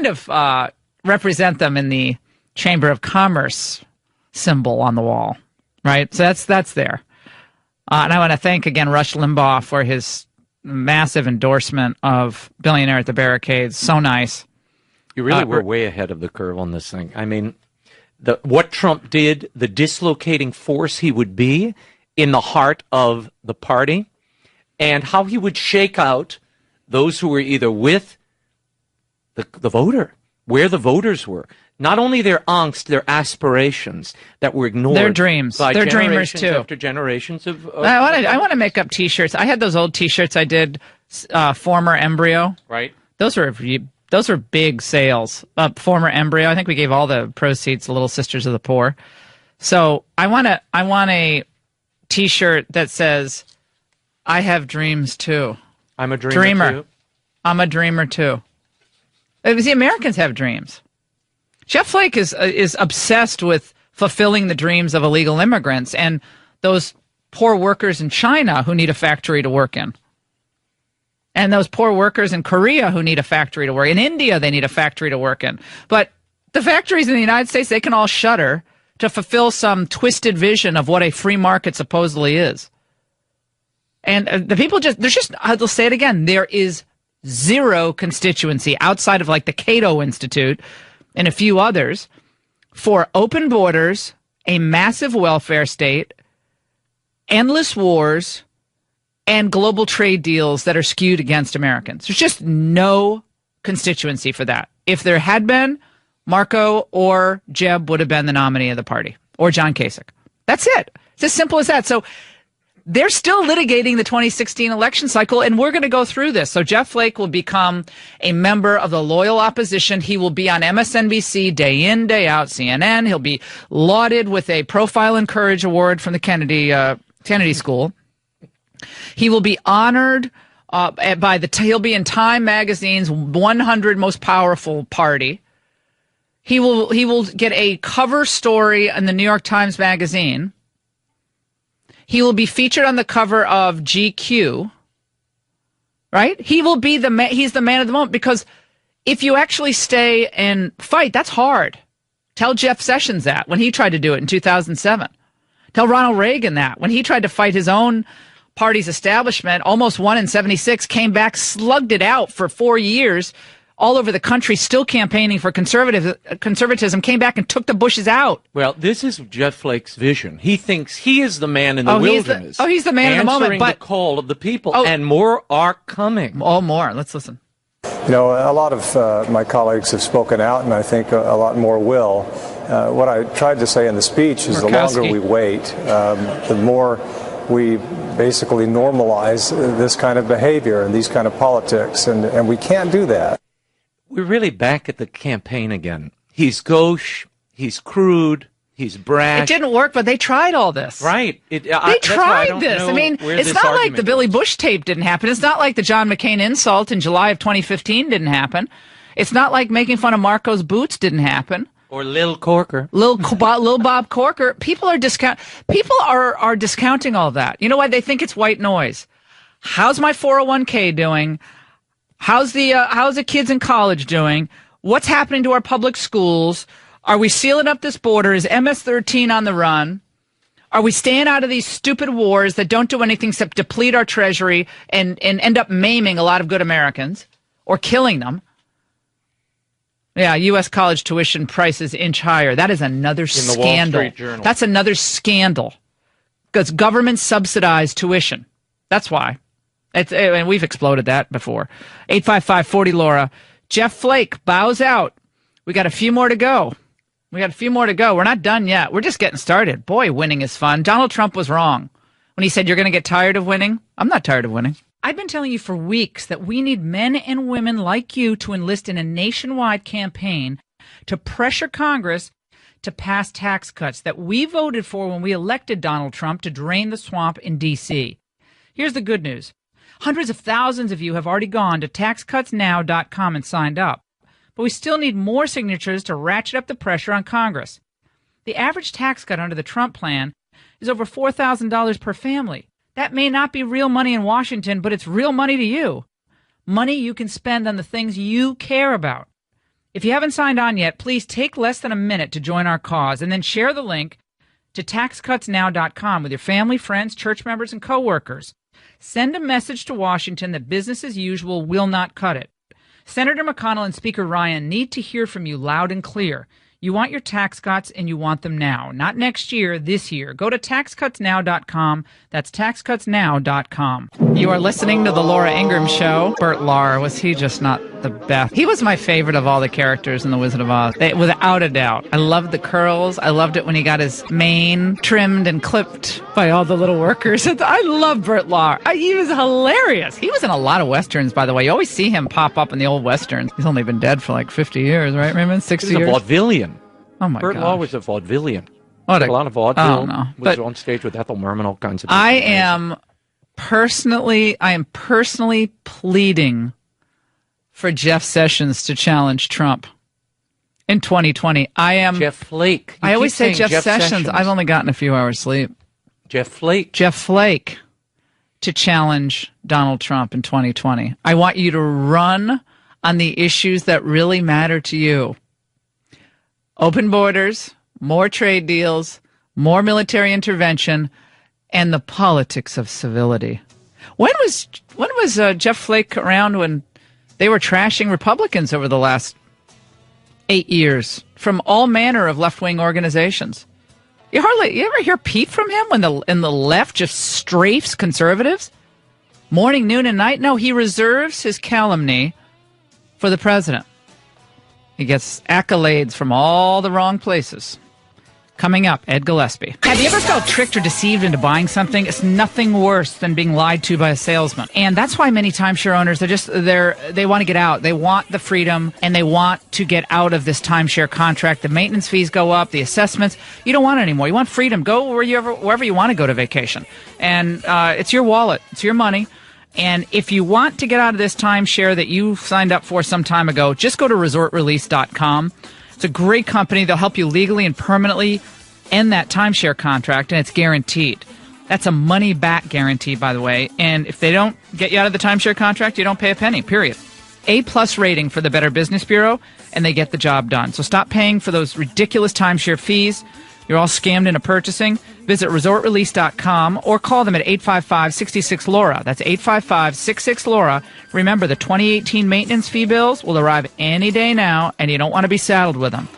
of represent them in the Chamber of Commerce symbol on the wall, right? So that's there. And I want to thank again Rush Limbaugh for his massive endorsement of Billionaire at the Barricades. So nice. You really were way ahead of the curve on this thing. I mean, what Trump did, the dislocating force he would be in the heart of the party, and how he would shake out those who were either with the voter, where the voters were. Not only their angst, their aspirations that were ignored. Their dreams. They're dreamers, too. After generations of I want to make up T-shirts. I had those old T-shirts I did, former embryo. Right. Those were big sales. Former embryo. I think we gave all the proceeds to Little Sisters of the Poor. So I want a T-shirt that says, "I have dreams too." I'm a dreamer. Too. I'm a dreamer too. The Americans have dreams. Jeff Flake is obsessed with fulfilling the dreams of illegal immigrants and those poor workers in China who need a factory to work in. And those poor workers in Korea who need a factory to work in. India, they need a factory to work in. But the factories in the United States, they can all shutter to fulfill some twisted vision of what a free market supposedly is. And the people I'll say it again, there is zero constituency outside of like the Cato Institute and a few others for open borders, a massive welfare state, endless wars, and global trade deals that are skewed against Americans. There's just no constituency for that. If there had been, Marco or Jeb would have been the nominee of the party, or John Kasich. That's it. It's as simple as that. So they're still litigating the 2016 election cycle, and we're going to go through this. So Jeff Flake will become a member of the loyal opposition. He will be on MSNBC day in, day out, CNN. He'll be lauded with a Profile and Courage Award from the Kennedy Kennedy School. He will be honored he'll be in Time Magazine's 100 Most Powerful Party. He will get a cover story in the New York Times Magazine. He will be featured on the cover of GQ. Right? He will be he's the man of the moment, because if you actually stay and fight, that's hard. Tell Jeff Sessions that when he tried to do it in 2007. Tell Ronald Reagan that when he tried to fight his own party's establishment, almost won in 76, came back, slugged it out for 4 years, all over the country, still campaigning for conservatism, came back and took the Bushes out. Well, this is Jeff Flake's vision. He thinks he is the man in the wilderness. He's the man in the moment. Answering the call of the people, and more are coming. Oh, more. Let's listen. You know, a lot of my colleagues have spoken out, and I think a lot more will. What I tried to say in the speech is the longer we wait, the more we basically normalize this kind of behavior and these kind of politics, and we can't do that. We're really back at the campaign again. He's gauche, he's crude, he's brash. It didn't work, but they tried all this. Right. They tried this. I mean, it's not like the Billy Bush tape didn't happen. It's not like the John McCain insult in July of 2015 didn't happen. It's not like making fun of Marco's boots didn't happen. Or Lil Corker. Lil Bob Corker. People are discounting all that. You know why? They think it's white noise. How's my 401k doing? How's the kids in college doing? What's happening to our public schools? Are we sealing up this border? Is MS-13 on the run? Are we staying out of these stupid wars that don't do anything except deplete our treasury and end up maiming a lot of good Americans or killing them? Yeah, U.S. college tuition prices inch higher. That is another scandal. In the Wall Street Journal. That's another scandal. Because government subsidized tuition. That's why. And we've exploded that before. 855-40-LAURA. Jeff Flake bows out. We got a few more to go. We're not done yet. We're just getting started. Boy, winning is fun. Donald Trump was wrong when he said you're going to get tired of winning. I'm not tired of winning. I've been telling you for weeks that we need men and women like you to enlist in a nationwide campaign to pressure Congress to pass tax cuts that we voted for when we elected Donald Trump to drain the swamp in D.C. Here's the good news. Hundreds of thousands of you have already gone to taxcutsnow.com and signed up. But we still need more signatures to ratchet up the pressure on Congress. The average tax cut under the Trump plan is over $4,000 per family. That may not be real money in Washington, but it's real money to you. Money you can spend on the things you care about. If you haven't signed on yet, please take less than a minute to join our cause and then share the link to taxcutsnow.com with your family, friends, church members, and coworkers. Send a message to Washington that business as usual will not cut it. Senator McConnell and Speaker Ryan need to hear from you loud and clear. You want your tax cuts, and you want them now. Not next year, this year. Go to taxcutsnow.com. That's taxcutsnow.com. You are listening to The Laura Ingraham Show. Bert Lahr, was he just not the best? He was my favorite of all the characters in The Wizard of Oz, without a doubt. I loved the curls. I loved it when he got his mane trimmed and clipped by all the little workers. I love Bert Lahr. He was hilarious. He was in a lot of Westerns, by the way. You always see him pop up in the old Westerns. He's only been dead for like 50 years, right, Raymond? 60 years? He's a vaudevillian. Oh my God! Bert Lahr was a vaudevillian. A lot of vaudeville. Was but on stage with Ethel Merman, all kinds of. I am personally pleading for Jeff Sessions to challenge Trump in 2020. I am Jeff Flake. I always say Jeff Sessions. I've only gotten a few hours sleep. Jeff Flake to challenge Donald Trump in 2020. I want you to run on the issues that really matter to you. Open borders, more trade deals, more military intervention, and the politics of civility. When was Jeff Flake around when they were trashing Republicans over the last 8 years from all manner of left-wing organizations? You ever hear peep from him when the left just strafes conservatives? Morning, noon, and night? No, he reserves his calumny for the president. He gets accolades from all the wrong places. Coming up, Ed Gillespie. Have you ever felt tricked or deceived into buying something? It's nothing worse than being lied to by a salesman. And that's why many timeshare owners, they want to get out. They want the freedom, and they want to get out of this timeshare contract. The maintenance fees go up, the assessments. You don't want it anymore. You want freedom. Go wherever you want to go to vacation. And it's your wallet. It's your money. And if you want to get out of this timeshare that you signed up for some time ago, just go to resortrelease.com. It's a great company. They'll help you legally and permanently end that timeshare contract, and it's guaranteed. That's a money-back guarantee, by the way. And if they don't get you out of the timeshare contract, you don't pay a penny, period. A-plus rating for the Better Business Bureau, and they get the job done. So stop paying for those ridiculous timeshare fees. You're all scammed into purchasing. Visit resortrelease.com or call them at 855-66-LAURA. That's 855-66-LAURA. Remember, the 2018 maintenance fee bills will arrive any day now, and you don't want to be saddled with them.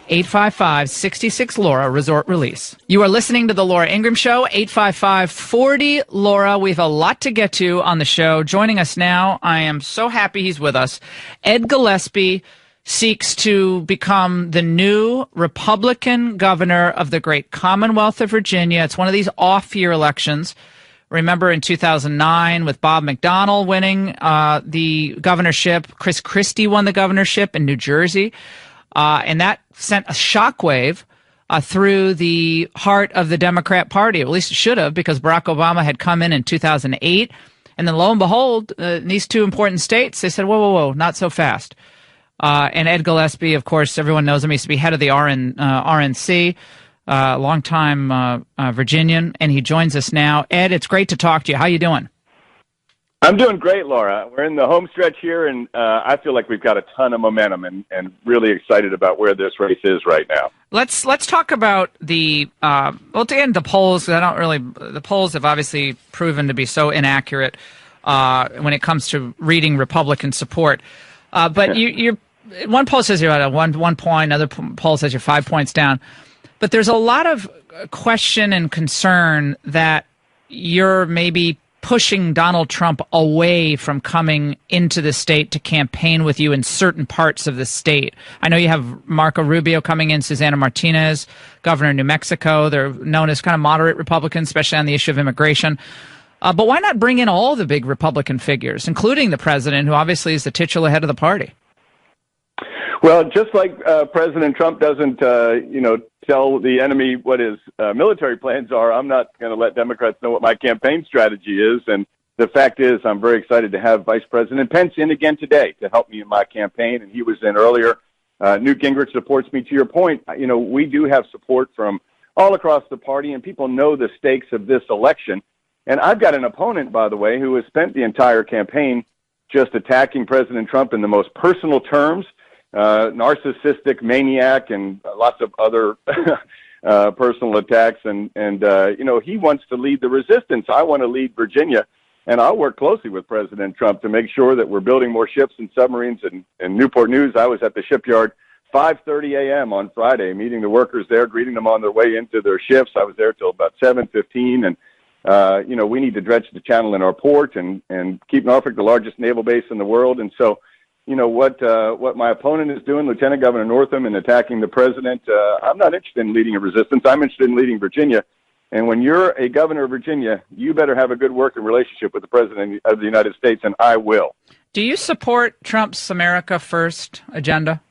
855-66-LAURA, Resort Release. You are listening to The Laura Ingraham Show, 855-40-LAURA. We have a lot to get to on the show. Joining us now, I am so happy he's with us, Ed Gillespie, seeks to become the new Republican governor of the great Commonwealth of Virginia. It's one of these off-year elections. Remember in 2009 with Bob McDonnell winning the governorship, Chris Christie won the governorship in New Jersey, and that sent a shockwave through the heart of the Democrat Party. At least it should have, because Barack Obama had come in 2008, and then lo and behold, in these two important states, they said, whoa, not so fast. And Ed Gillespie, of course, everyone knows him. He used to be head of the RNC, longtime Virginian, and he joins us now. Ed, it's great to talk to you. How you doing? I'm doing great, Laura. We're in the home stretch here, and I feel like we've got a ton of momentum and really excited about where this race is right now. Let's talk about the to get into the polls. The polls have obviously proven to be so inaccurate when it comes to reading Republican support. But you're one poll says you're at a one point, another poll says you're 5 points down. But there's a lot of question and concern that you're maybe pushing Donald Trump away from coming into the state to campaign with you in certain parts of the state. I know you have Marco Rubio coming in, Susana Martinez, governor of New Mexico. They're known as kind of moderate Republicans, especially on the issue of immigration. But why not bring in all the big Republican figures, including the president, who obviously is the titular head of the party? Well, just like President Trump doesn't, tell the enemy what his military plans are, I'm not going to let Democrats know what my campaign strategy is. And the fact is, I'm very excited to have Vice President Pence in again today to help me in my campaign. And he was in earlier. Newt Gingrich supports me. To your point, we do have support from all across the party, and people know the stakes of this election. And I've got an opponent, by the way, who has spent the entire campaign just attacking President Trump in the most personal terms. Narcissistic maniac and lots of other personal attacks. And he wants to lead the resistance. I want to lead Virginia, and I'll work closely with President Trump to make sure that we're building more ships and submarines. In Newport News, I was at the shipyard 5:30 a.m. on Friday, meeting the workers there, greeting them on their way into their shifts. I was there till about 7:15, and we need to dredge the channel in our port and keep Norfolk the largest naval base in the world. And so, what my opponent is doing, Lieutenant Governor Northam, in attacking the president, I'm not interested in leading a resistance. I'm interested in leading Virginia. And when you're a governor of Virginia, you better have a good working relationship with the president of the United States, and I will. Do you support Trump's America First agenda?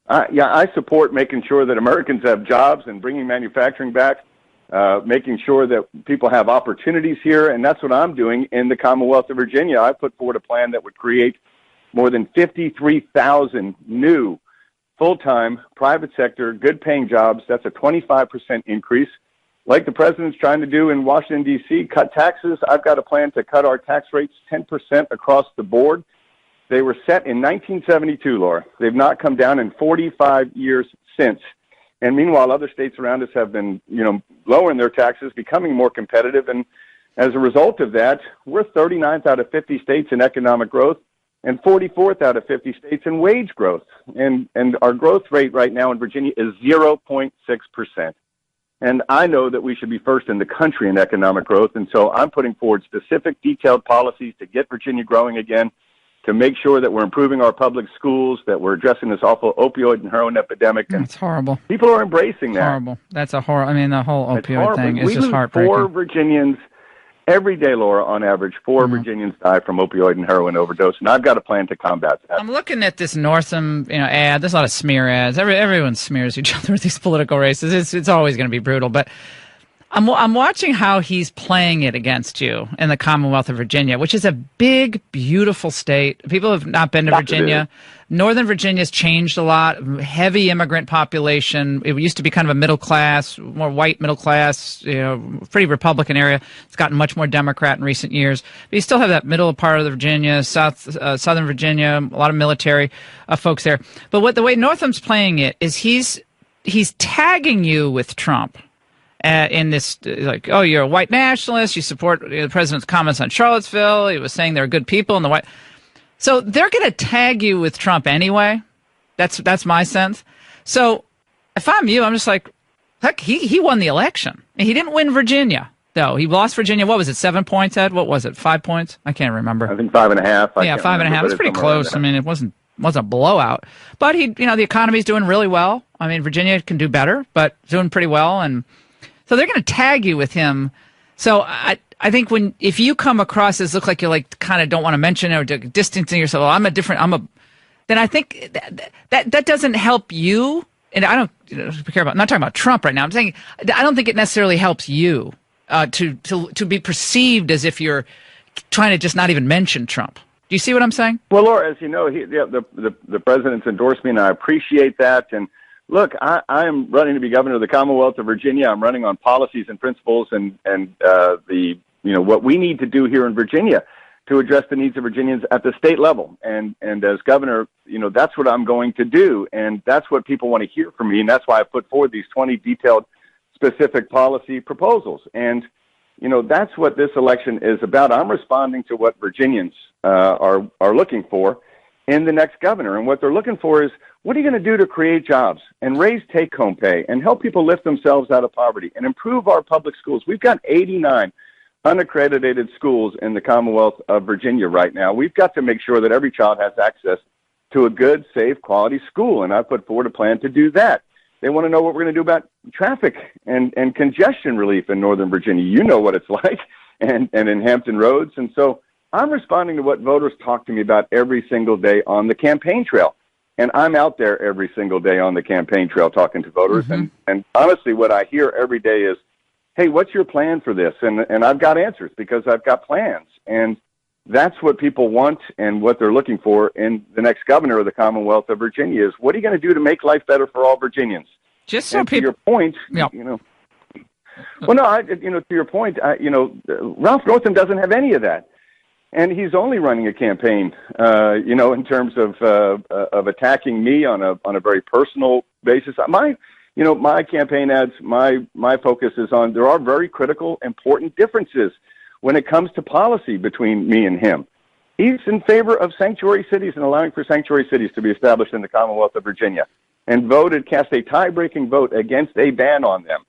I support making sure that Americans have jobs and bringing manufacturing back, making sure that people have opportunities here, and that's what I'm doing in the Commonwealth of Virginia. I put forward a plan that would create more than 53,000 new full-time private sector, good-paying jobs. That's a 25% increase. Like the president's trying to do in Washington, D.C., cut taxes. I've got a plan to cut our tax rates 10% across the board. They were set in 1972, Laura. They've not come down in 45 years since. And meanwhile, other states around us have been, lowering their taxes, becoming more competitive. And as a result of that, we're 39th out of 50 states in economic growth and 44th out of 50 states in wage growth. And our growth rate right now in Virginia is 0.6%. And I know that we should be first in the country in economic growth. And so I'm putting forward specific, detailed policies to get Virginia growing again, to make sure that we're improving our public schools, that we're addressing this awful opioid and heroin epidemic. And it's horrible. People are embracing that. Horrible. That's a horror. I mean, the whole opioid thing is just heartbreaking. We lose 4 Virginians every day, Laura, on average. 4 Virginians die from opioid and heroin overdose, and I've got a plan to combat that. I'm looking at this Northam, ad. There's a lot of smear ads. Everyone smears each other with these political races. It's always going to be brutal, but I'm watching how he's playing it against you in the Commonwealth of Virginia, which is a big, beautiful state. People have not been to Virginia. Northern Virginia's changed a lot. Heavy immigrant population. It used to be kind of a middle class, more white middle class, pretty Republican area. It's gotten much more Democrat in recent years. But you still have that middle part of the Virginia, Southern Virginia, a lot of military folks there. But the way Northam's playing it is he's tagging you with Trump. In this, like, oh, you're a white nationalist, you support the president's comments on Charlottesville, he was saying there are good people in the white. So they're going to tag you with Trump anyway. That's my sense. So if I'm you, I'm just like, heck, he won the election. He didn't win Virginia, though. He lost Virginia. What was it, 7 points, Ed? What was it, 5 points? I can't remember. I think 5.5. Yeah, 5.5. It's pretty close. I mean, it wasn't a blowout. But the economy's doing really well. I mean, Virginia can do better, but doing pretty well. And so they're going to tag you with him. So I think if you come across as look like you kind of don't want to mention it or distancing yourself, then I think that doesn't help you. And I don't care about. I'm not talking about Trump right now. I'm saying I don't think it necessarily helps you to be perceived as if you're trying to just not even mention Trump. Do you see what I'm saying? Well, Laura, as you know, the president's endorsed me, and I appreciate that. And look, I am running to be governor of the Commonwealth of Virginia. I'm running on policies and principles and what we need to do here in Virginia to address the needs of Virginians at the state level. And as governor, that's what I'm going to do. And that's what people want to hear from me. And that's why I put forward these 20 detailed specific policy proposals. And, that's what this election is about. I'm responding to what Virginians are looking for in the next governor. And what they're looking for is, what are you going to do to create jobs and raise take-home pay and help people lift themselves out of poverty and improve our public schools? We've got 89 unaccredited schools in the Commonwealth of Virginia right now. We've got to make sure that every child has access to a good, safe, quality school, and I put forward a plan to do that. They want to know what we're going to do about traffic and congestion relief in Northern Virginia. You know what it's like, and in Hampton Roads. And so I'm responding to what voters talk to me about every single day on the campaign trail. And I'm out there every single day on the campaign trail talking to voters. Mm-hmm. And honestly, what I hear every day is, hey, what's your plan for this? And I've got answers because I've got plans. And that's what people want and what they're looking for in the next governor of the Commonwealth of Virginia is, what are you going to do to make life better for all Virginians? Just so to your point, yeah. Well, no, to your point, Ralph Northam doesn't have any of that. And he's only running a campaign, in terms of attacking me on a very personal basis. My campaign ads, my focus is on, there are very critical, important differences when it comes to policy between me and him. He's in favor of sanctuary cities and allowing for sanctuary cities to be established in the Commonwealth of Virginia, and cast a tie-breaking vote against a ban on them,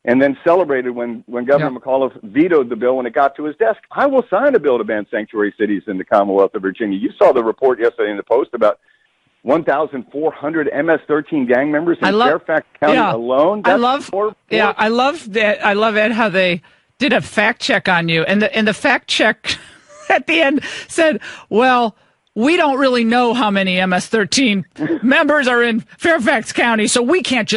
and then celebrated when Governor McAuliffe vetoed the bill when it got to his desk. I will sign a bill to ban sanctuary cities in the Commonwealth of Virginia. You saw the report yesterday in the Post about 1,400 MS-13 gang members in Fairfax County alone. I love that. I love, Ed, how they did a fact check on you, and the fact check at the end said, well, we don't really know how many MS-13 members are in Fairfax County, so we can't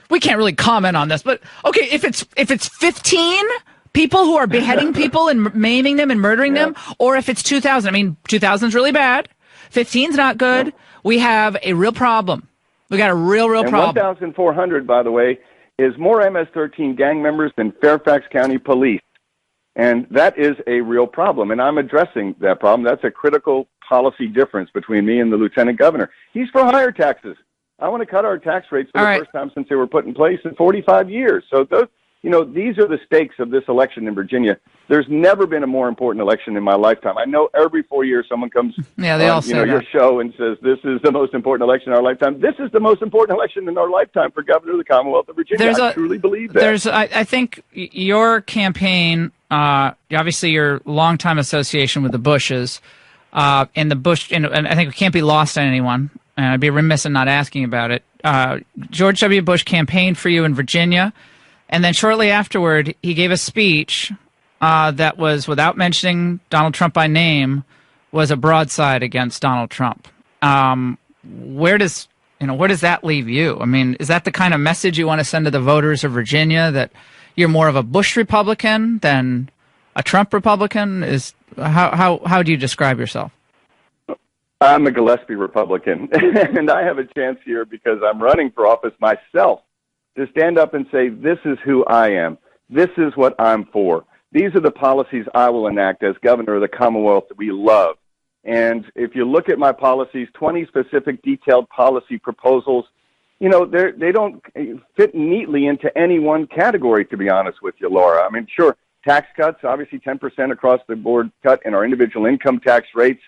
really comment on this. But okay, if it's 15 people who are beheading people and maiming them and murdering them, or if it's 2,000. I mean, 2,000 is really bad. 15's not good. Yeah. We have a real problem. We got a real problem. 1,400, by the way, is more MS-13 gang members than Fairfax County police. And that is a real problem, and I'm addressing that problem. That's a critical policy difference between me and the lieutenant governor. He's for higher taxes. I want to cut our tax rates for the first time since they were put in place in 45 years. So those, these are the stakes of this election in Virginia. There's never been a more important election in my lifetime. I know every 4 years someone comes on your show and says, this is the most important election in our lifetime. This is the most important election in our lifetime for governor of the Commonwealth of Virginia. I truly believe that. I think your campaign, obviously your longtime association with the Bushes, in the Bush, and I think it can't be lost on anyone, and I'd be remiss in not asking about it. George W. Bush campaigned for you in Virginia, and then shortly afterward, he gave a speech that was, without mentioning Donald Trump by name, was a broadside against Donald Trump. Where does that leave you? I mean, is that the kind of message you want to send to the voters of Virginia, that you're more of a Bush Republican than a Trump Republican? How do you describe yourself? I'm a Gillespie Republican, and I have a chance here because I'm running for office myself to stand up and say, this is who I am. This is what I'm for. These are the policies I will enact as governor of the Commonwealth that we love. And if you look at my policies, 20 specific detailed policy proposals, they don't fit neatly into any one category, to be honest with you, Laura. I mean, sure, tax cuts, obviously 10% across the board cut in our individual income tax rates,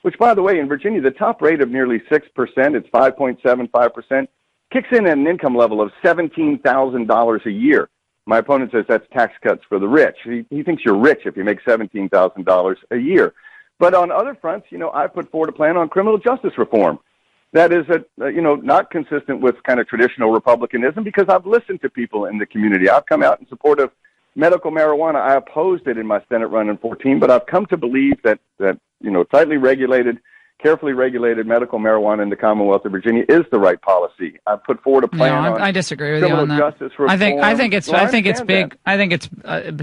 which, by the way, in Virginia, the top rate of nearly 6%, it's 5.75%, kicks in at an income level of $17,000 a year. My opponent says that's tax cuts for the rich. He thinks you're rich if you make $17,000 a year. But on other fronts, I put forward a plan on criminal justice reform that is, not consistent with kind of traditional Republicanism, because I've listened to people in the community. I've come out in support of medical marijuana. I opposed it in my Senate run in 2014, but I've come to believe that tightly regulated, carefully regulated medical marijuana in the Commonwealth of Virginia is the right policy. I've put forward a plan on I disagree with you on that. Justice reform. I think it's big. I think it's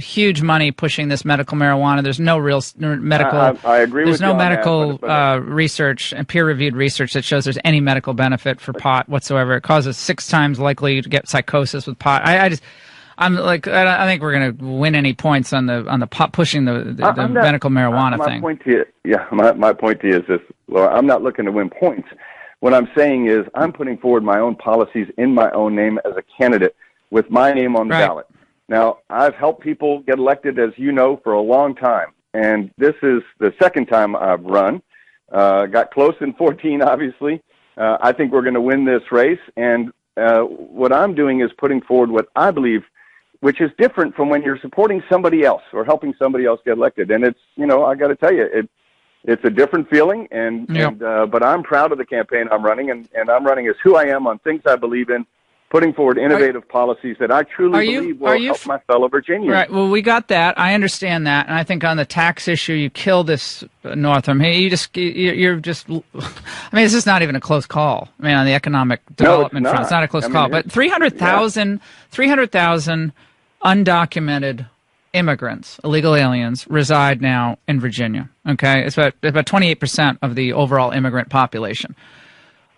huge money pushing this medical marijuana. There's no real medical. I agree with you. There's no medical research and peer-reviewed research that shows there's any medical benefit for pot whatsoever. It causes 6 times likely to get psychosis with pot. I think we're going to win any points on the pot pushing the medical marijuana thing. My point to you is this, Laura. I'm not looking to win points. What I'm saying is I'm putting forward my own policies in my own name as a candidate with my name on the ballot. Now, I've helped people get elected, as you know, for a long time, and this is the second time I've run. Got close in 2014, obviously. I think we're going to win this race, and what I'm doing is putting forward what I believe, which is different from when you're supporting somebody else or helping somebody else get elected. And it's, I got to tell you, it's a different feeling. But I'm proud of the campaign I'm running, and I'm running as who I am on things I believe in, putting forward innovative policies that I truly believe will help my fellow Virginians. Right. Well, we got that. I understand that. And I think on the tax issue, you kill this, Northam. You're just, it's just not even a close call. I mean, on the economic development front, it's not a close call. But 300,000 undocumented immigrants, illegal aliens, reside now in Virginia. Okay, it's about 28% of the overall immigrant population.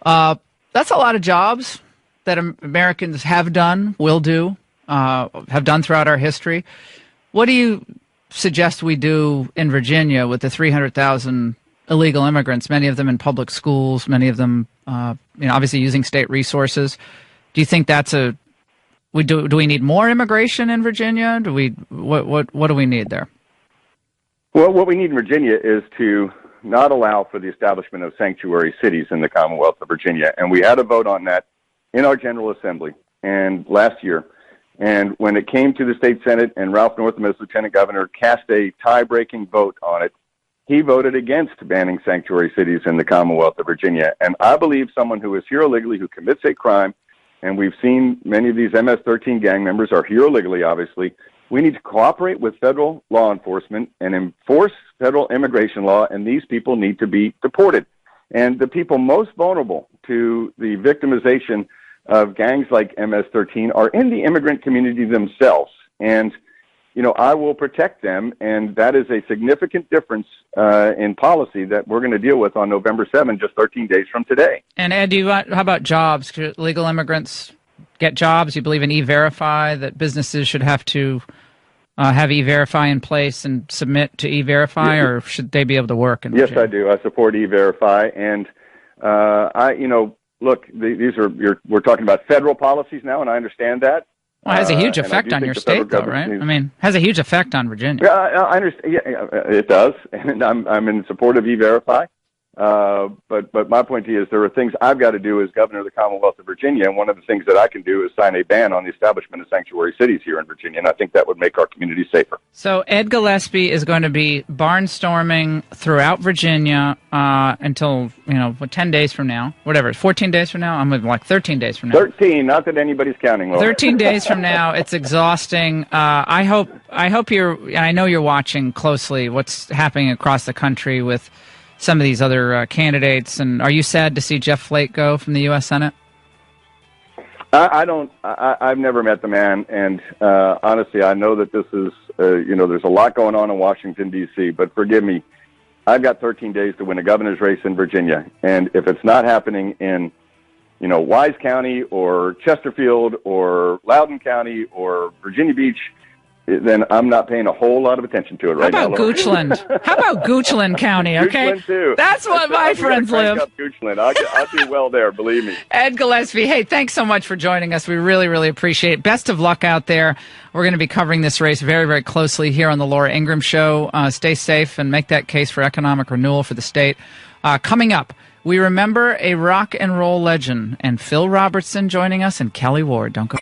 That's a lot of jobs that Americans have done, will do, have done throughout our history. What do you suggest we do in Virginia with the 300,000 illegal immigrants? Many of them in public schools, many of them, obviously using state resources. Do you think that's do we need more immigration in Virginia? What do we need there? Well, what we need in Virginia is to not allow for the establishment of sanctuary cities in the Commonwealth of Virginia. And we had a vote on that in our General Assembly and last year. And when it came to the state Senate and Ralph Northam as Lieutenant Governor cast a tie-breaking vote on it, he voted against banning sanctuary cities in the Commonwealth of Virginia. And I believe someone who is here illegally, who commits a crime, and we've seen many of these MS-13 gang members are here illegally, obviously. We need to cooperate with federal law enforcement and enforce federal immigration law, and these people need to be deported. And the people most vulnerable to the victimization of gangs like MS-13 are in the immigrant community themselves. And, I will protect them, and that is a significant difference in policy that we're going to deal with on November 7th, just 13 days from today. And Ed, how about jobs? Could legal immigrants get jobs? You believe in E-Verify, that businesses should have to have E-Verify in place and submit to E-Verify, or should they be able to work in Virginia? Yes, I do. I support E-Verify, and look, we're talking about federal policies now, and I understand that. Well, it has a huge effect on your state, though, right? Has a huge effect on Virginia. Yeah, I understand. Yeah, it does, and I'm in support of E-Verify. But my point to you is there are things I've got to do as governor of the Commonwealth of Virginia, and one of the things that I can do is sign a ban on the establishment of sanctuary cities here in Virginia, and I think that would make our community safer. So Ed Gillespie is going to be barnstorming throughout Virginia until, 10 days from now. Whatever, 14 days from now? I'm like 13 days from now. 13, not that anybody's counting. Laura. 13 days from now. It's exhausting. I hope I know you're watching closely what's happening across the country with some of these other candidates. And are you sad to see Jeff Flake go from the U.S. Senate? I've never met the man, and honestly, I know that this is, there's a lot going on in Washington, D.C., but forgive me, I've got 13 days to win a governor's race in Virginia, and if it's not happening in, Wise County or Chesterfield or Loudoun County or Virginia Beach, then I'm not paying a whole lot of attention to it right now. How about Goochland? How about Goochland County, okay? Goochland, too. That's what my friends live. Goochland. I'll do well there, believe me. Ed Gillespie, hey, thanks so much for joining us. We really, really appreciate it. Best of luck out there. We're going to be covering this race very, very closely here on the Laura Ingraham Show. Stay safe and make that case for economic renewal for the state. Coming up, we remember a rock and roll legend, and Phil Robertson joining us and Kelly Ward. Don't go.